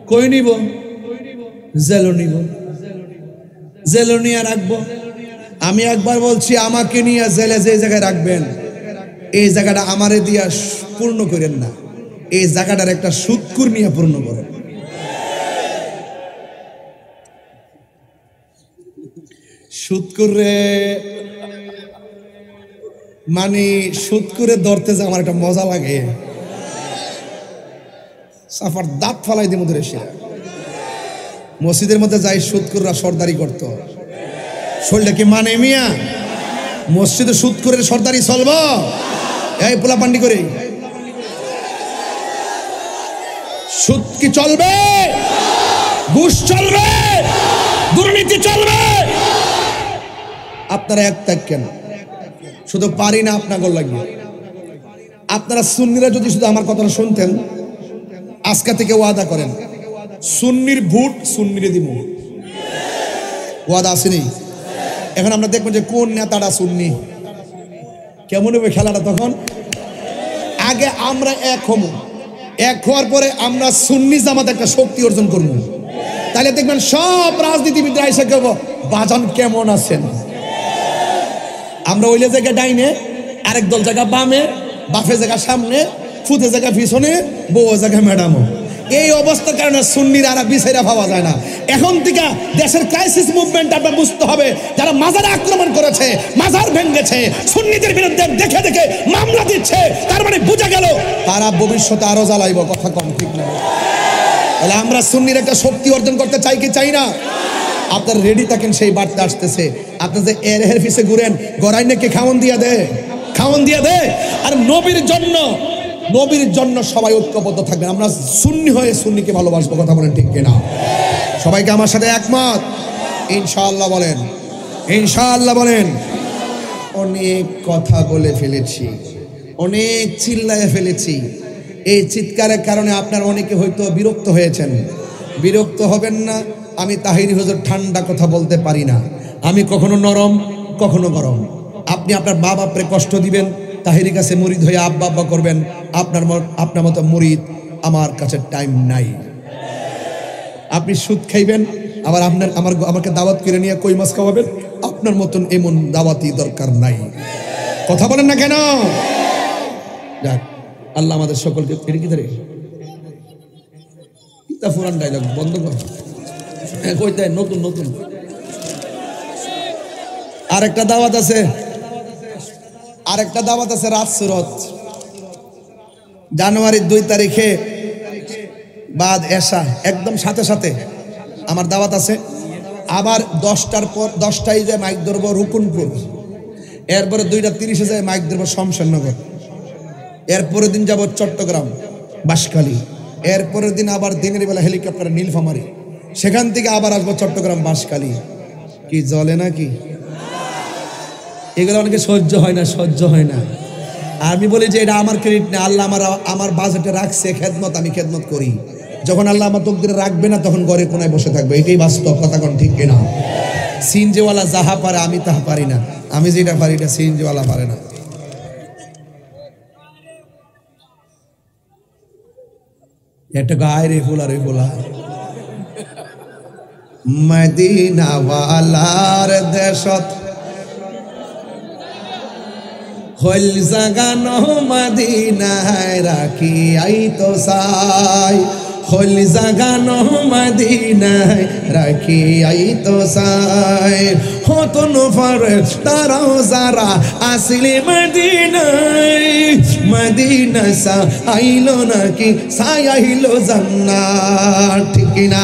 কই নিব? জেলো নিব, জেলো নিয়ে রাখবো। আমি একবার বলছি আমাকে নিয়ে জেলে যে জায়গায় রাখবেন এই জায়গাটা আমারে দিয়া পূর্ণ করেন না, এই জায়গাটার একটা সুদকুর নিয়ে পূর্ণ করেন। সুদকুরে মানে সুদকুরে ধরতে যে আমার একটা মজা লাগে, সাফার দাঁত ফালাই দিয়ে মধ্যে এসে মসজিদের মধ্যে যাই সুদকুররা সর্দারি করতো। শরীরটা কি মানে মিয়া? মসজিদে সুদকুরের সর্দারি চলব? এই পোলা পান্ডি করে সুদ কি চলবে? ঘুষ চলবে? দুর্নীতি চলবে? আপনারা এক থাকেন, শুধু পারি না আপনাকে লাগিয়ে। আপনারা সুন্নিরা যদি শুধু আমার কথাটা শুনতেন, আজকে থেকে ওয়াদা করেন সুন্নির ভোট সুন্নিরে দিব। ওয়াদা আসেনি? এখন আমরা দেখবো যে কোন নেতাটা সুন্নি। কেমন হবে খেলাটা তখন? আগে আমরা এক হব, এক হওয়ার পরে আমরা সুন্নি জামাত একটা শক্তি অর্জন করবো। তাহলে দেখবেন সব রাজনীতিবিদরা এসে কেব বাজান কেমন আছেন। আমরা ওইলে জায়গা ডাইনে, আরেক দল জায়গা বামে, বাফে জায়গা সামনে, ফুতে জায়গা পিছনে, বউ জায়গা ম্যাডামও। এই অবস্থার কারণে সুন্নিরা আর বিচাইরা পাওয়া যায় না। এখন থেকে দেশের ক্রাইসিস মুভমেন্ট আপনার বুঝতে হবে। যারা মাজারে আক্রমণ করেছে, মাজার ভেঙেছে, সুন্নিদের বিরুদ্ধে দেখে দেখে মামলা দিচ্ছে, তার মানে বোঝা গেল তারা ভবিষ্যতে আরো জ্বালাইব। কথা কম ঠিক না? তাহলে আমরা সুন্নির একটা শক্তি অর্জন করতে চাই কি চাই না? আপনার রেডি থাকেন, সেই বার্তা আসতেছে। আপনি যে এর পিছে ঘুরেন, গড়াই নাকি খাওয়ান দিয়া দে, খাওয়ান দিয়া দে। আর নবীর জন্য সবাই ঐক্যবদ্ধ থাকবেন। আমরা সুন্নি হয়ে সুন্নিকে ভালোবাসবো। কথা বলেন ঠিক কিনা? সবাইকে আমার সাথে একমত ইনশাআল্লাহ বলেন, ইনশাআল্লাহ বলেন। অনেক কথা বলে ফেলেছি, অনেক চিল্লায় ফেলেছি। এই চিৎকারের কারণে আপনার অনেকে হয়তো বিরক্ত হয়েছেন। বিরক্ত হবেন না, আমি তাহিরি হুজুর ঠান্ডা কথা বলতে পারি না। আমি কখনো নরম, কখনো গরম। আপনি আপনার মা বাপরে কষ্ট দিবেন, তাহিরি কাছে মুরিদ হয়ে আব্বা আব্বা করবেন, আপনার মতো মুরিদ আমার কাছে টাইম নাই। আপনি সুদ খাইবেন, আবার আমাকে দাওয়াত করে নিয়ে কই মাছ খাওয়াবেন, আপনার মতন এমন দাওয়াতি দরকার নাই। কথা বলেন না কেন? যাক, আল্লাহ আমাদের সকলকে ফিরে কি ধরে পুরান ডায়লগ বন্ধ কর, কইতে নতুন নতুন আরেকটা দাওয়াত আছে, রাত সুরত জানুয়ারির 2 তারিখে বাদ এশা একদম সাথে সাথে আমার দাওয়াত আছে। আবার 10টার পর 10টায় যায় মাইক ধরবো রুকুনপুর, এরপরে 2:30 যায় মাইক ধরবো শমশেরনগর, এরপরের দিন যাব চট্টগ্রাম বাঁশখালী, এরপরের দিন আবার দিনের বেলা হেলিকপ্টারে নীলফামারী, সেখান থেকে আবার আসবো চট্টগ্রাম বাঁশখালী। কি জ্বলে নাকি? এগুলো অনেকে সহ্য হয় না। আমি বলি যে এটা আমার ক্রেডিট না, আল্লাহ আমার বাজেটে রাখছে খেদমত, আমি খেদমত করি। যখন আল্লাহ আমার তকদিরে রাখবে না তখন ঘরে কোনায় বসে থাকবে, এটাই বাস্তব কথা। কোন ঠিক কিনা? সিনজিওয়ালা যাহা পারে আমি তাহা পারি না, আমি যেটা পারি এটা সিনজিওয়ালা পারে না। একটা গায়ে রে ফোলা মদিনাওয়ালার দেশত হল জাগানো মদিনায় রাখি আইতো সাই, হল জাগানো মদিনায় রাখি আইতো সাই। হতন তারাও যারা আসলে মদিনা সা আইলো নাকি সাই আইলো জান্নাত, ঠিক না?